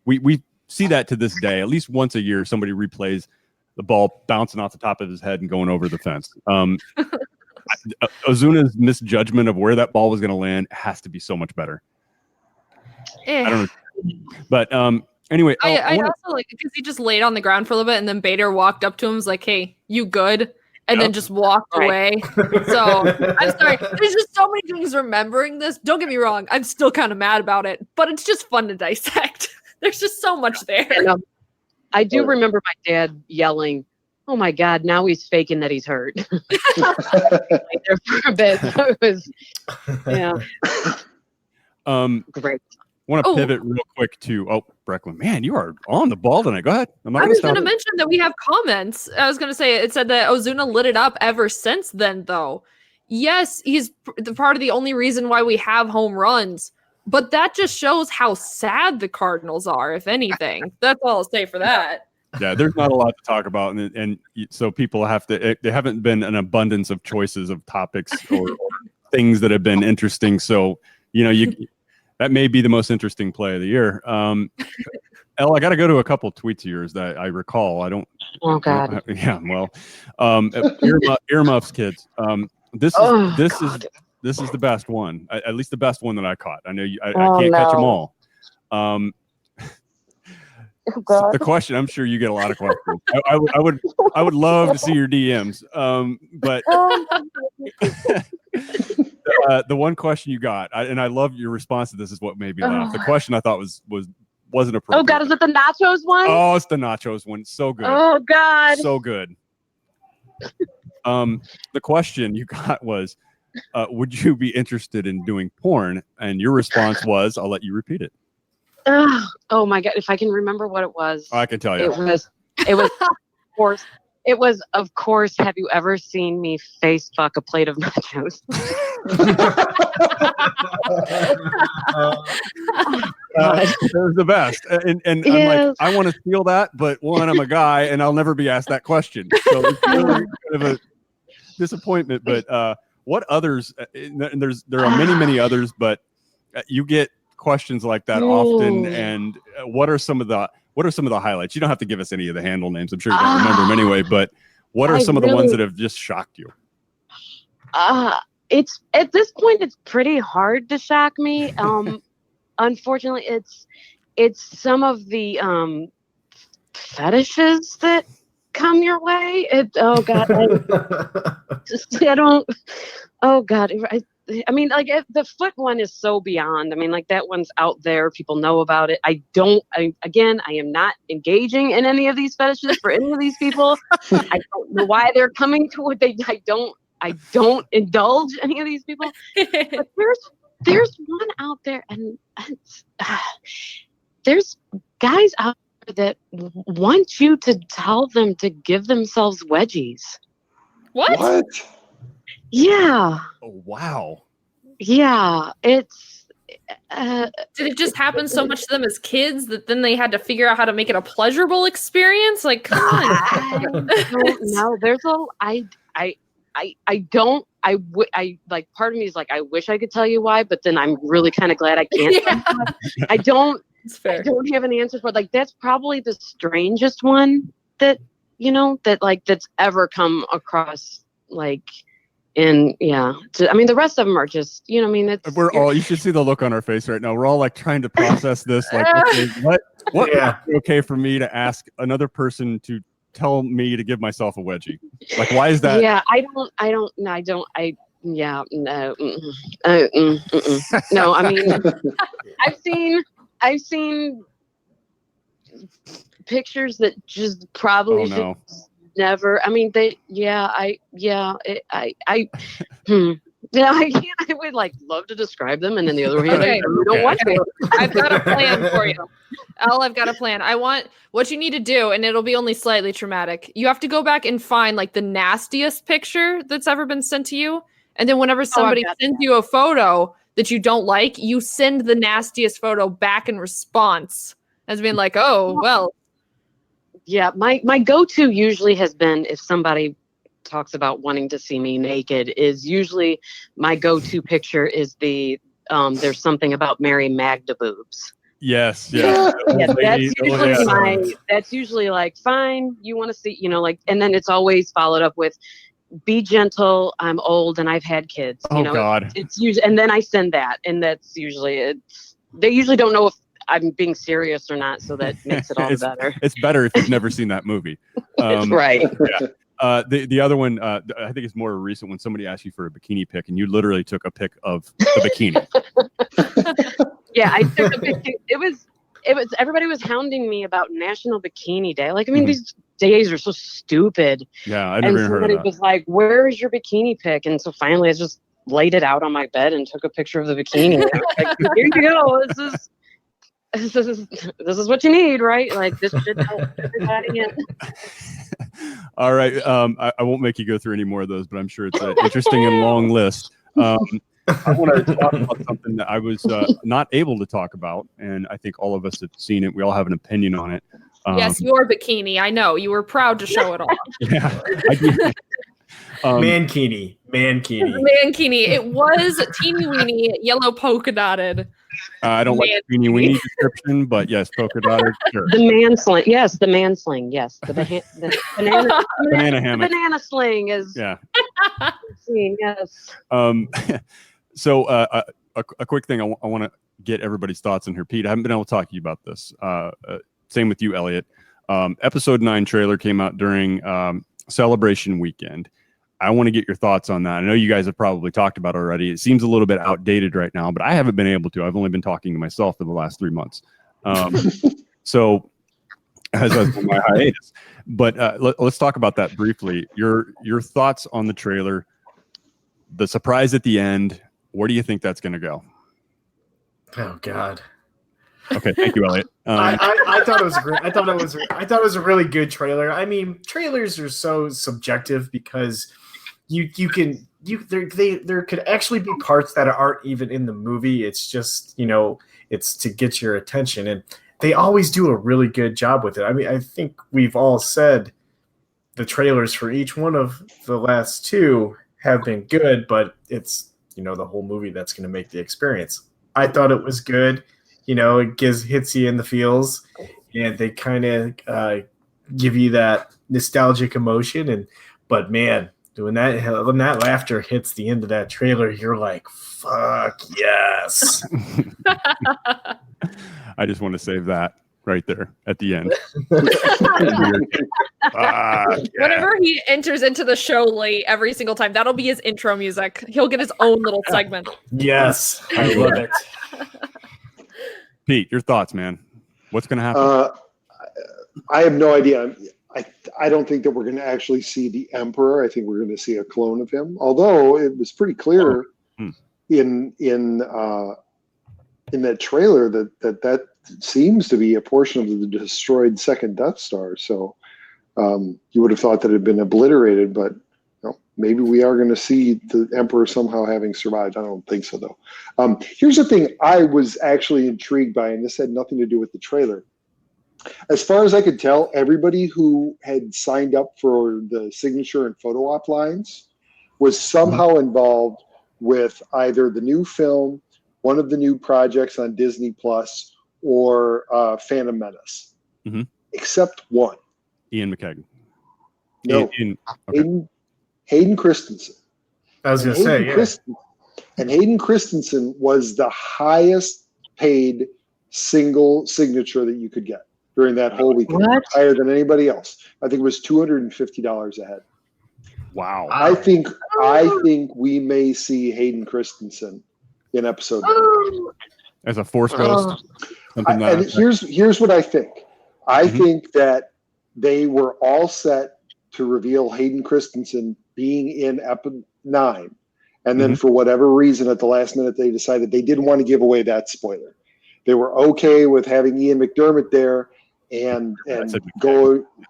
we see that to this day. At least once a year, somebody replays the ball bouncing off the top of his head and going over the fence. Ozuna's misjudgment of where that ball was going to land has to be so much better. I don't know. But anyway, I also like because he just laid on the ground for a little bit and then Bader walked up to him and was like, "Hey, you good?" And then just walked away. So I'm sorry. There's just so many things remembering this. Don't get me wrong. I'm still kind of mad about it, but it's just fun to dissect. There's just so much there. And, I do remember my dad yelling, "Oh my God, now he's faking that he's hurt." There for a bit. So it was, great. I want to pivot real quick to Brecklin. Man, you are on the ball tonight. Go ahead. I was going to mention that we have comments. I was going to say it said that Ozuna lit it up ever since then, though. Yes, he's the part of the only reason why we have home runs, but that just shows how sad the Cardinals are, if anything. That's all I'll say for that. Yeah, there's not a lot to talk about, and so people have to. There haven't been an abundance of choices of topics or things that have been interesting. So that may be the most interesting play of the year. Elle, I got to go to a couple tweets of yours that I recall. I don't. Oh God. Yeah. Well, earmuffs, kids. This is the best one. At least the best one that I caught. I know I can't catch them all. The question, I'm sure you get a lot of questions. I would love to see your DMs. But the one question you got, and I love your response to this, is what made me laugh. The question I thought wasn't appropriate. Oh God, is it the nachos one? Oh, it's the nachos one. So good. Oh God, so good. The question you got was, would you be interested in doing porn? And your response was, I'll let you repeat it. Oh my God. If I can remember what it was. I can tell you. It was, of course. It was, of course, have you ever seen me face fuck a plate of nachos? It was the best. And Yes. I'm like, I want to steal that, but one, I'm a guy and I'll never be asked that question. So it's really kind of a disappointment. But what others, and there are many others, but you get questions like that often. And what are some of the highlights? You don't have to give us any of the handle names. I'm sure you don't remember them anyway, but what are some of the ones that have just shocked you? It's at this point, it's pretty hard to shock me. Unfortunately, it's some of the fetishes that come your way. Oh God, I don't. Oh God, I mean, like the foot one is so beyond. I mean, like that one's out there. People know about it. I am not engaging in any of these fetishes for any of these people. I don't know why they're coming to it. I don't indulge any of these people. But there's one out there, and there's guys out there that want you to tell them to give themselves wedgies. What? Yeah. Oh, wow. Yeah. It's. Did it just happen so much to them as kids that then they had to figure out how to make it a pleasurable experience? Like, come on. I don't know. There's like part of me is like, I wish I could tell you why, but then I'm really kind of glad I can't. Yeah. I don't have any answers for it. Like, that's probably the strangest one that, that's ever come across, like, and I mean, the rest of them are just, you should see the look on our face right now. We're all like trying to process this. Like, okay, what would be okay for me to ask another person to tell me to give myself a wedgie? Like, why is that? Yeah, no, I mean, I've seen pictures that just probably never. I mean, I can't. I would love to describe them, and then the other hand, Okay. I don't want to. I've got a plan for you. I've got a plan. I want what you need to do, and it'll be only slightly traumatic. You have to go back and find the nastiest picture that's ever been sent to you. And then whenever somebody sends you a photo that you don't like, you send the nastiest photo back in response as being like, oh, well. Yeah, my go-to usually has been, if somebody talks about wanting to see me naked, is usually my go-to picture is the there's something about Mary Magda boobs. Yes. That's usually like, fine, you want to see, and then it's always followed up with, be gentle, I'm old and I've had kids. God. It's usually, and then I send that, and that's usually it. They usually don't know if I'm being serious or not, so that makes it all better. It's better if you've never seen that movie. Right. Yeah. The other one, I think it's more recent, when somebody asked you for a bikini pic and you literally took a pic of the bikini. Yeah, I took a picture. It was everybody was hounding me about National Bikini Day. Like, I mean, these days are so stupid. Yeah, I never heard of that. Somebody was like, "Where is your bikini pic?" And so finally, I just laid it out on my bed and took a picture of the bikini. And I was like, here you go. This is what you need, right? Like, this should help everybody in. All right. I won't make you go through any more of those, but I'm sure it's an interesting and long list. I want to talk about something that I was not able to talk about, and I think all of us have seen it. We all have an opinion on it. Yes, your bikini. I know. You were proud to show it off. Yeah, I did. Mankini. It was teeny weeny, yellow polka dotted. I don't like the teeny weeny description, but yes, polka dotted. Sure. The man sling. Yes, the man sling. Yes, the banana hammock. The banana sling is. Yeah. Seen, yes. So a quick thing I want to get everybody's thoughts on here. Pete, I haven't been able to talk to you about this. Same with you, Elliot. Episode 9 trailer came out during Celebration Weekend. I want to get your thoughts on that. I know you guys have probably talked about it already. It seems a little bit outdated right now, but I haven't been able to. I've only been talking to myself for the last 3 months. So as I was on my hiatus. But let's talk about that briefly. Your thoughts on the trailer, the surprise at the end. Where do you think that's going to go? Oh God. Okay, thank you, Elliot. I thought it was great. I thought it was a really good trailer. I mean, trailers are so subjective because there could actually be parts that aren't even in the movie. It's just, it's to get your attention, and they always do a really good job with it. I mean, I think we've all said the trailers for each one of the last two have been good, but it's, the whole movie that's going to make the experience. I thought it was good. It hits you in the feels, and they kind of give you that nostalgic emotion. But man, when that laughter hits the end of that trailer, you're like, fuck yes. I just want to save that right there at the end. Whenever he enters into the show late every single time, that'll be his intro music. He'll get his own little segment. Yes, I love it. Pete, your thoughts, man. What's going to happen? I have no idea. I don't think that we're going to actually see the Emperor. I think we're going to see a clone of him. Although it was pretty clear in that trailer that seems to be a portion of the destroyed second Death Star. So you would have thought that it had been obliterated, but maybe we are going to see the Emperor somehow having survived. I don't think so, though. Here's the thing I was actually intrigued by, and this had nothing to do with the trailer. As far as I could tell, everybody who had signed up for the signature and photo op lines was somehow involved with either the new film, one of the new projects on Disney Plus, or Phantom Menace, except one. Ian McKellen. No, okay. Hayden Christensen. I was going to say, yeah. And Hayden Christensen was the highest paid single signature that you could get during that whole weekend. What? Higher than anybody else. I think it was $250 a head. Wow. I think we may see Hayden Christensen in episode 9. As a Force Ghost. And here's what I think. I think that they were all set to reveal Hayden Christensen being in episode 9. And then for whatever reason, at the last minute, they decided they didn't want to give away that spoiler. They were okay with having Ian McDermott there and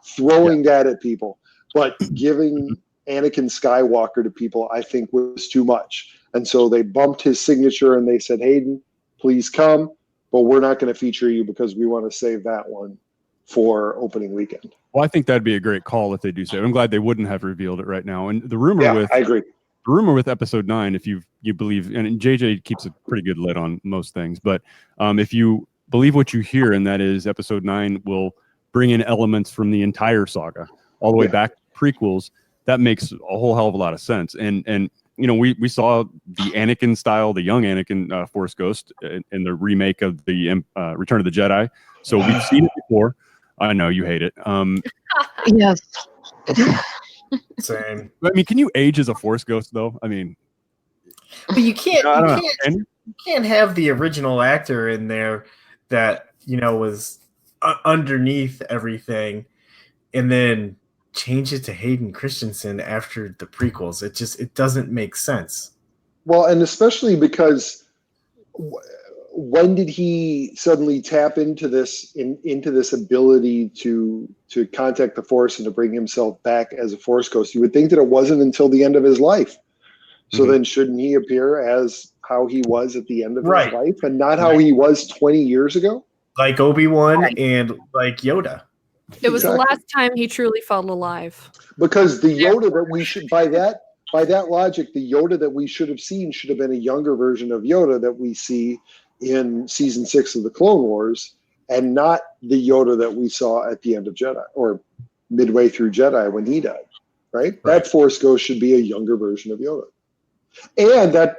throwing that at people. But giving Anakin Skywalker to people, I think, was too much. And so they bumped his signature and they said, Hayden, please come, but we're not going to feature you because we want to save that one for opening weekend. Well, I think that'd be a great call if they do so. I'm glad they wouldn't have revealed it right now. And the rumor I agree. The rumor with episode 9, if you believe, and JJ keeps a pretty good lid on most things, but if you believe what you hear, and that is episode 9 will bring in elements from the entire saga all the way back to prequels, that makes a whole hell of a lot of sense. And we saw the Anakin style, the young Anakin Force Ghost in the remake of the Return of the Jedi. So we've seen it before. I know you hate it. Yes. Same. I mean, can you age as a Force Ghost though? I mean, but you can't have the original actor in there that was underneath everything, and then change it to Hayden Christensen after the prequels. It doesn't make sense. Well, and especially because when did he suddenly tap into this ability to contact the Force and to bring himself back as a Force Ghost? You would think that it wasn't until the end of his life. So then shouldn't he appear as how he was at the end of his life and not how he was 20 years ago? Like Obi-Wan and like Yoda. It was the last time he truly felt alive. Because the Yoda that we should, by that logic, the Yoda that we should have seen should have been a younger version of Yoda that we see in season 6 of the Clone Wars, and not the Yoda that we saw at the end of Jedi or midway through Jedi when he died, right? That Force Ghost should be a younger version of Yoda. And that,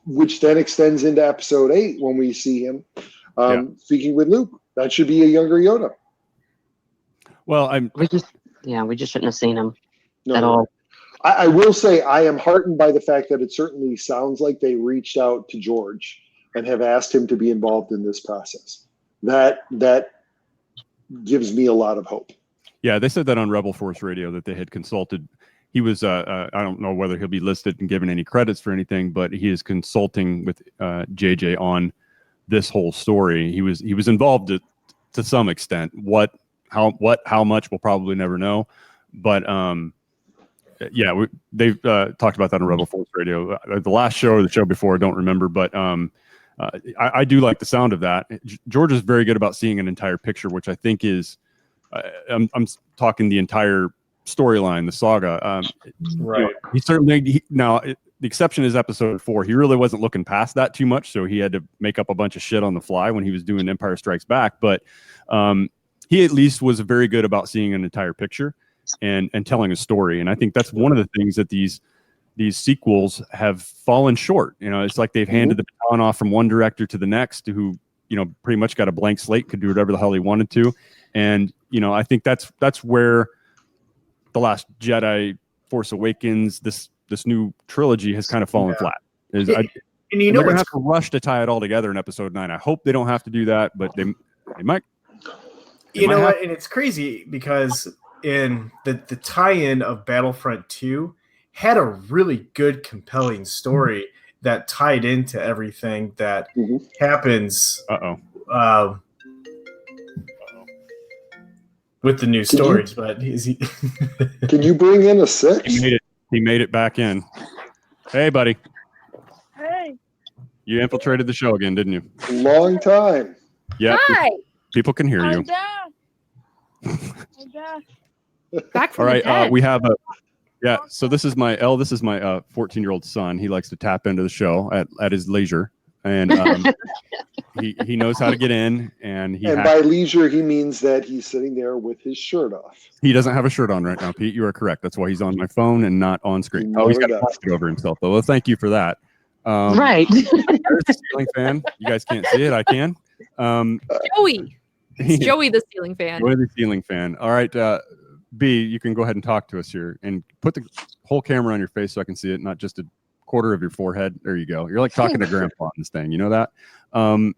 which then extends into episode 8 when we see him speaking with Luke. That should be a younger Yoda. Well, we just shouldn't have seen him at all. I will say I am heartened by the fact that it certainly sounds like they reached out to George and have asked him to be involved in this process. That gives me a lot of hope. Yeah, they said that on Rebel Force Radio that they had consulted. He was, I don't know whether he'll be listed and given any credits for anything, but he is consulting with JJ on this whole story. He was involved to some extent. How much we'll probably never know, but yeah, they've talked about that on Rebel Force Radio. The last show or the show before, I don't remember, but I do like the sound of that. George is very good about seeing an entire picture, which I think is, I'm talking the entire storyline, the saga. Right. He certainly now the exception is episode 4. He really wasn't looking past that too much, so he had to make up a bunch of shit on the fly when he was doing Empire Strikes Back. But he at least was very good about seeing an entire picture and telling a story. And I think that's one of the things that these sequels have fallen short. You know, it's like they've handed the baton off from one director to the next, who, you know, pretty much got a blank slate, could do whatever the hell he wanted to. And, you know, I think that's where The Last Jedi, Force Awakens, this new trilogy has kind of fallen flat. And you know, they're going to have to rush to tie it all together in episode 9. I hope they don't have to do that, but they might. You know what? And it's crazy because in the tie-in of Battlefront 2 had a really good, compelling story that tied into everything that happens. With the new stories, but is he? Can you bring in a 6? He made it back in. Hey, buddy. Hey. You infiltrated the show again, didn't you? Long time. Yeah. Hi. People can hear you. I'm back. Back from all right. the dead. We have so this is my 14-year-old son. He likes to tap into the show at his leisure. And he knows how to get in, and by leisure he means that he's sitting there with his shirt off. He doesn't have a shirt on right now, Pete. You are correct. That's why he's on my phone and not on screen. He's got a blanket over himself, though. Well, thank you for that. Right. There's the ceiling fan. You guys can't see it. I can. Joey. It's Joey the ceiling fan. Joey the ceiling fan. All right, B, you can go ahead and talk to us here, and put the whole camera on your face so I can see it, not just a quarter of your forehead. There you go. You're like talking to grandpa on this thing. You know that? All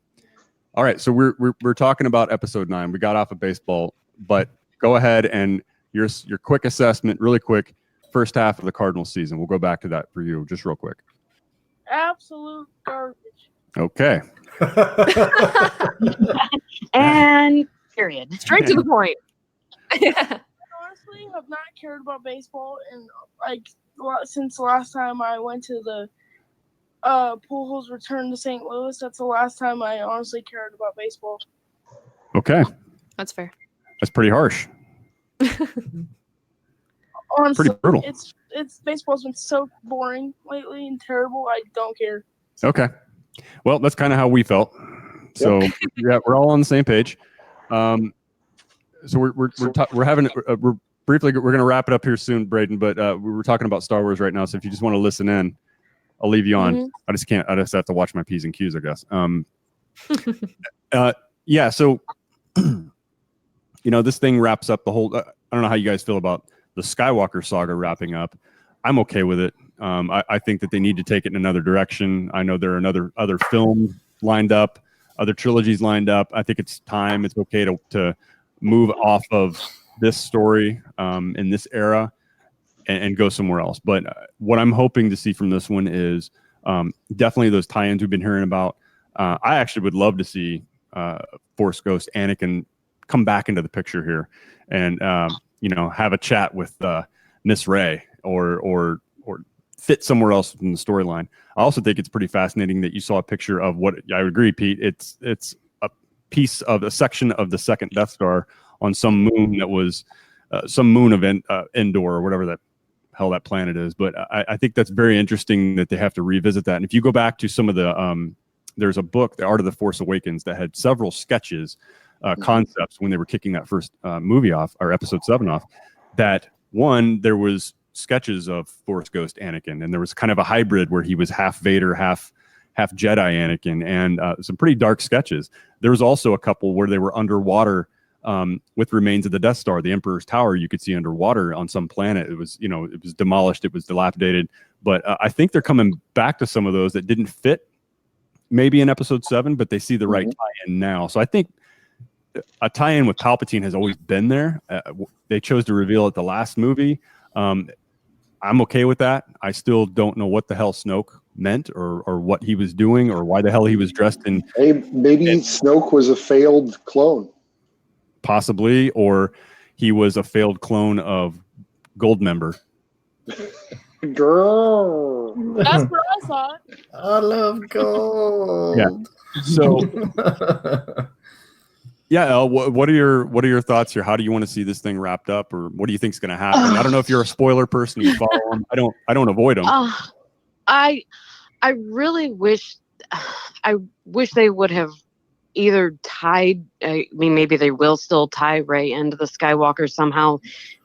right. So we're talking about episode 9. We got off of baseball, but go ahead and your quick assessment, really quick, first half of the Cardinals season. We'll go back to that for you just real quick. Absolute garbage. Okay. And period. Straight to the point. Honestly, I've not cared about baseball in since the last time I went to the Pujols return to St. Louis. That's the last time I honestly cared about baseball. Okay. That's fair. That's pretty harsh. Honestly, pretty brutal. It's baseball's been so boring lately and terrible. I don't care. Okay. Well, that's kind of how we felt. So yeah, we're all on the same page. So we're having briefly, we're going to wrap it up here soon, Braden, but we were talking about Star Wars right now. So if you just want to listen in, I'll leave you on. I just have to watch my P's and Q's, I guess. Yeah. So, this thing wraps up the whole, I don't know how you guys feel about the Skywalker saga wrapping up. I'm okay with it. I think that they need to take it in another direction. I know there are other films lined up, other trilogies lined up. I think it's time. It's okay to move off of this story in this era and go somewhere else. But what I'm hoping to see from this one is definitely those tie-ins we've been hearing about. I actually would love to see Force Ghost Anakin come back into the picture here and have a chat with Miss Rey or fit somewhere else in the storyline. I also think it's pretty fascinating that you saw a picture of what I would agree, Pete. It's a piece of a section of the second Death Star on some moon that was some moon of Endor or whatever that hell that planet is. But I think that's very interesting that they have to revisit that. And if you go back to some of the there's a book, The Art of the Force Awakens, that had several sketches, concepts when they were kicking that first movie off, or episode 7 off, that there was sketches of Force Ghost Anakin, and there was kind of a hybrid where he was half Vader, half Jedi Anakin, and some pretty dark sketches. There was also a couple where they were underwater with remains of the Death Star, the Emperor's Tower. You could see underwater on some planet. It was demolished, it was dilapidated. But I think they're coming back to some of those that didn't fit maybe in episode 7, but they see the right tie-in now. So I think a tie-in with Palpatine has always been there. They chose to reveal it the last movie. I'm okay with that. I still don't know what the hell Snoke meant or what he was doing or why the hell he was dressed in. Hey, maybe Snoke was a failed clone. Possibly, or he was a failed clone of Goldmember. Girl. That's what I thought. I love gold. Yeah. So, yeah, Elle, what are your thoughts here? How do you want to see this thing wrapped up, or what do you think is going to happen? I don't know if you're a spoiler person. You follow them. I don't avoid them. I really wish they would have either tied. I mean, maybe they will still tie Rey into the Skywalker somehow.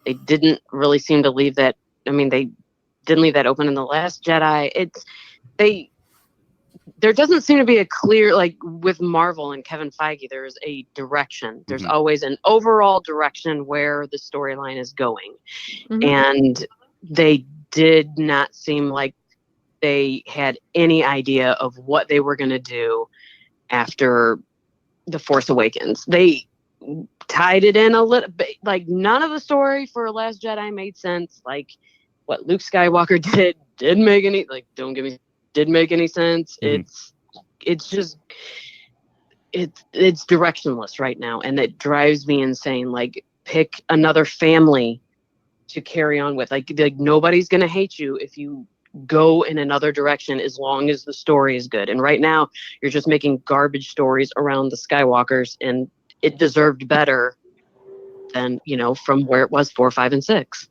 They didn't really seem to leave that. I mean, they didn't leave that open in The Last Jedi. There doesn't seem to be a clear, like with Marvel and Kevin Feige, there's a direction. There's always an overall direction where the storyline is going. And they did not seem like they had any idea of what they were going to do after The Force Awakens. They tied it in a little bit, like none of the story for Last Jedi made sense. Like what Luke Skywalker didn't make any, like, didn't make any sense. It's just it's directionless right now, and it drives me insane. Like, pick another family to carry on with. Like nobody's gonna hate you if you go in another direction as long as the story is good. And right now you're just making garbage stories around the Skywalkers, and it deserved better than, from where it was 4, 5, and 6.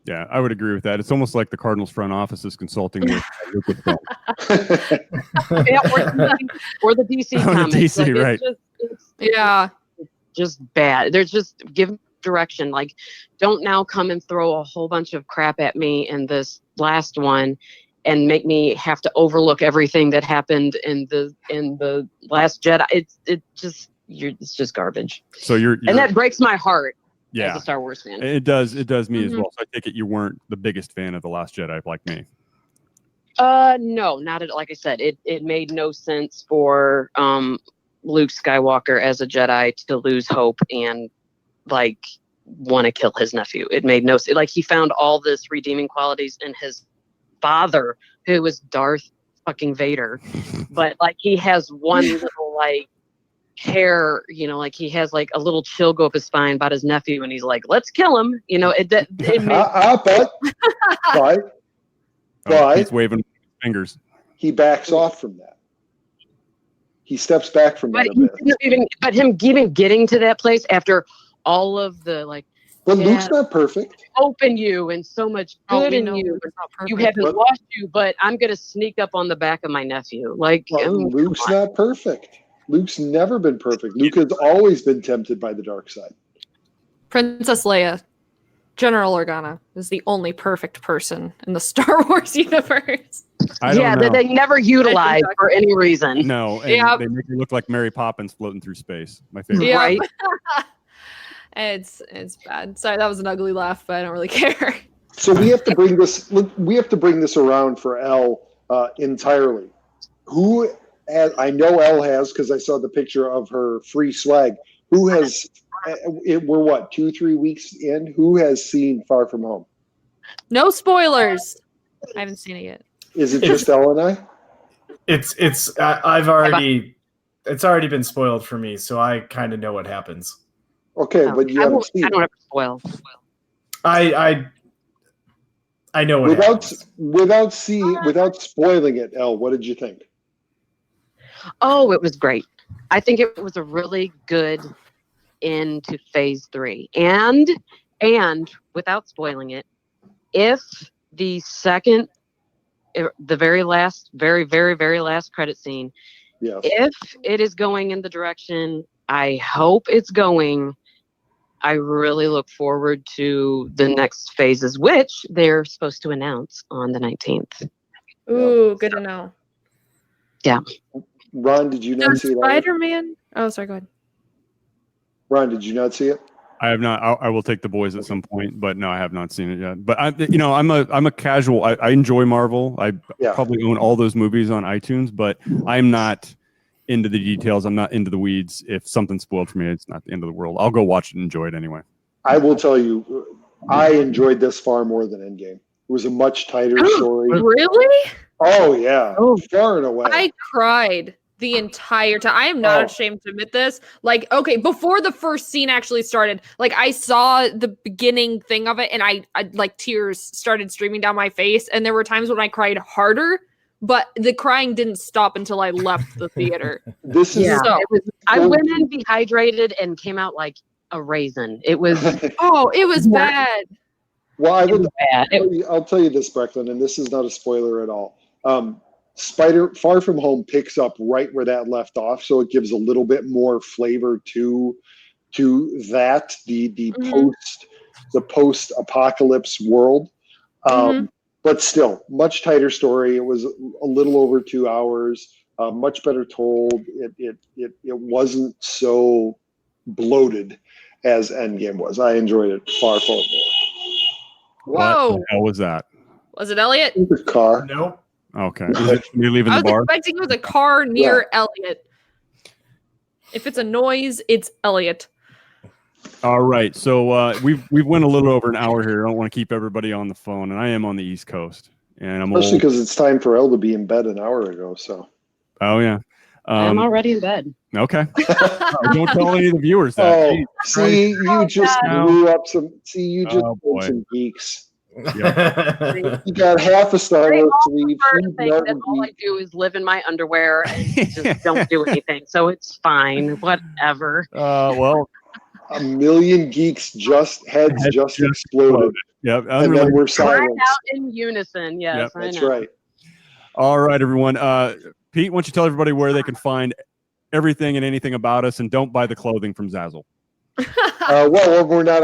Yeah, I would agree with that. It's almost like the Cardinals front office is consulting with Lucasfilm. or the DC comics. DC, like, right. It's just bad. They're just giving direction. Like, don't now come and throw a whole bunch of crap at me in this last one and make me have to overlook everything that happened in the Last Jedi. It's just garbage. So you're and that breaks my heart. Yeah, as a Star Wars fan. It does me as well. So I take it you weren't the biggest fan of The Last Jedi like me. No, not at all. Like I said, it made no sense for Luke Skywalker as a Jedi to lose hope and like want to kill his nephew. It made no sense. Like, he found all this redeeming qualities in his father, who was Darth fucking Vader, but like he has one little like hair, like he has like a little chill go up his spine about his nephew, and he's like, let's kill him. But he's waving fingers. He backs off from that. He steps back from that a bit. But him even getting to that place after all of the like, but Luke's not perfect. Open you and so much good in you. You haven't lost you, but I'm gonna sneak up on the back of my nephew. Like, Luke's not perfect. Luke's never been perfect. Luke has always been tempted by the dark side. Princess Leia, General Organa, is the only perfect person in the Star Wars universe. That they never utilize for any reason. No, and they make me look like Mary Poppins floating through space. My favorite. Yeah. Right? It's bad. Sorry, that was an ugly laugh, but I don't really care. So we have to bring this. We have to bring this around for Elle entirely. Who? I know Elle has, because I saw the picture of her free swag. Who has? We're what, 2-3 weeks in? Who has seen Far From Home? No spoilers. I haven't seen it yet. Is it just Elle and I? It's already been spoiled for me, so I kind of know what happens. Okay, but you haven't seen it. I don't have to spoil. I know what happens. Without spoiling it, Elle, what did you think? Oh, it was great. I think it was a really good into phase 3. And without spoiling it, if the very last credit scene, yes, if it is going in the direction I hope it's going, I really look forward to the next phases, which they're supposed to announce on the 19th. Ooh, good to know. Yeah. Ron, did you not see that? Spider-Man? Oh, sorry, go ahead. Ron, did you not see it? I have not. I will take the boys at some point, but no, I have not seen it yet. But I'm a casual. I enjoy Marvel. I probably own all those movies on iTunes, but I'm not into the details. I'm not into the weeds. If something's spoiled for me, it's not the end of the world. I'll go watch it and enjoy it anyway. I will tell you, I enjoyed this far more than Endgame. It was a much tighter story. Really? Oh, yeah. Far and away. I cried the entire time. I am not ashamed to admit this. Like, okay, before the first scene actually started, like I saw the beginning thing of it and I like tears started streaming down my face. And there were times when I cried harder, but the crying didn't stop until I left the theater. This is I went in dehydrated and came out like a raisin. It was it was bad. Well, I'll tell you this, Brecklin, and this is not a spoiler at all. Far From Home picks up right where that left off, so it gives a little bit more flavor to that the post apocalypse world. But still, much tighter story. It was a little over 2 hours, much better told. It wasn't so bloated as Endgame was. I enjoyed it far more. Whoa! What the hell was that? Was it Elliot? The car. Nope. Okay. You're leaving I the was bar? expecting it was a car near Elliot. If it's a noise, it's Elliot. All right. So we've went a little over an hour here. I don't want to keep everybody on the phone, and I am on the East Coast, and I'm especially because it's time for Elle to be in bed an hour ago. So. Oh yeah. I'm already in bed. Okay. Don't tell any of the viewers that. See, you just blew up some. See, you just blew some geeks. Yep. You got half a Star Wars sleeve. All I do is live in my underwear and just don't do anything. So it's fine. Whatever. Well, a million geeks heads just exploded. Yep. And then we're silent. Out in unison. Yes, yep. That's right. All right, everyone. Pete, why don't you tell everybody where they can find everything and anything about us, and don't buy the clothing from Zazzle. Well, we're not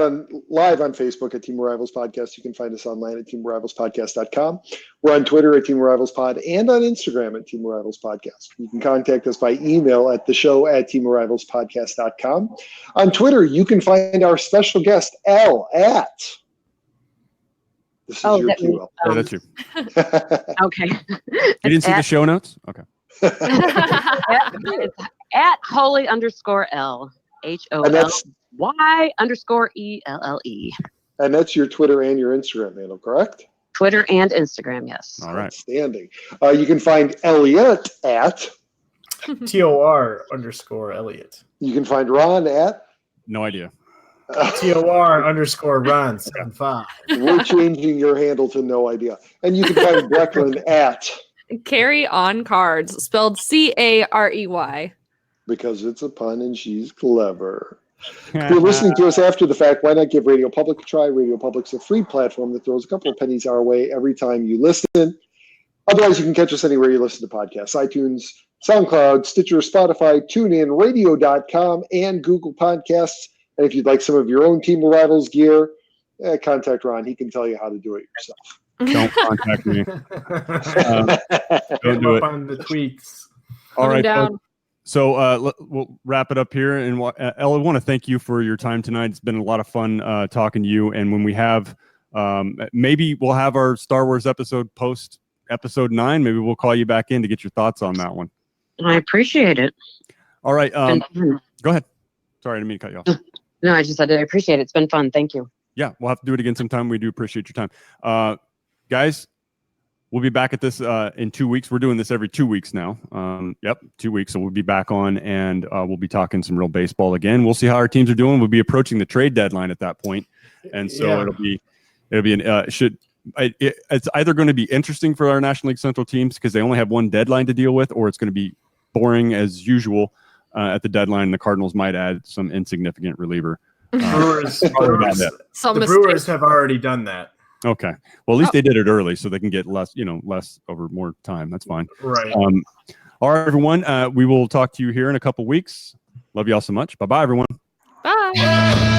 live on Facebook at Team Arrivals Podcast. You can find us online at teamarivalspodcast.com. We're on Twitter at Team Arrivals Pod and on Instagram at Team Arrivals Podcast. You can contact us by email at the show at teamarivalspodcast.com. On Twitter, you can find our special guest, Elle, at. This is your cue, Elle. Yeah, that's you. Okay. You didn't see the show notes? Okay. It's at holy_L. HOLY_ELLE. And that's your Twitter and your Instagram handle, correct? Twitter and Instagram, yes. All right. Outstanding. You can find Elliot at TOR_Elliot. You can find Ron at no idea. TOR_Ron75. We're changing your handle to no idea. And you can find Brecklin at Carry on Cards, spelled CAREY. Because it's a pun and she's clever. If you're listening to us after the fact, why not give Radio Public a try? Radio Public's a free platform that throws a couple of pennies our way every time you listen. Otherwise, you can catch us anywhere you listen to podcasts. iTunes, SoundCloud, Stitcher, Spotify, TuneIn, Radio.com, and Google Podcasts. And if you'd like some of your own Team Arrivals gear, contact Ron. He can tell you how to do it yourself. Don't contact me. Don't do it. On the tweets. All right. So we'll wrap it up here. And Elle, I want to thank you for your time tonight. It's been a lot of fun talking to you. And when we have, maybe we'll have our Star Wars episode post episode 9. Maybe we'll call you back in to get your thoughts on that one. I appreciate it. All right. Go ahead. Sorry, I didn't mean to cut you off. No, I just said I appreciate it. It's been fun. Thank you. Yeah, we'll have to do it again sometime. We do appreciate your time. Guys, we'll be back at this in 2 weeks. We're doing this every 2 weeks now. 2 weeks. So we'll be back on, and we'll be talking some real baseball again. We'll see how our teams are doing. We'll be approaching the trade deadline at that point, and so it'll be it's either going to be interesting for our National League Central teams because they only have one deadline to deal with, or it's going to be boring as usual at the deadline. The Cardinals might add some insignificant reliever. The Brewers have already done that. Okay. Well, at least they did it early so they can get less over more time. That's fine. Right. All right, everyone. We will talk to you here in a couple weeks. Love you all so much. Bye-bye, everyone. Bye.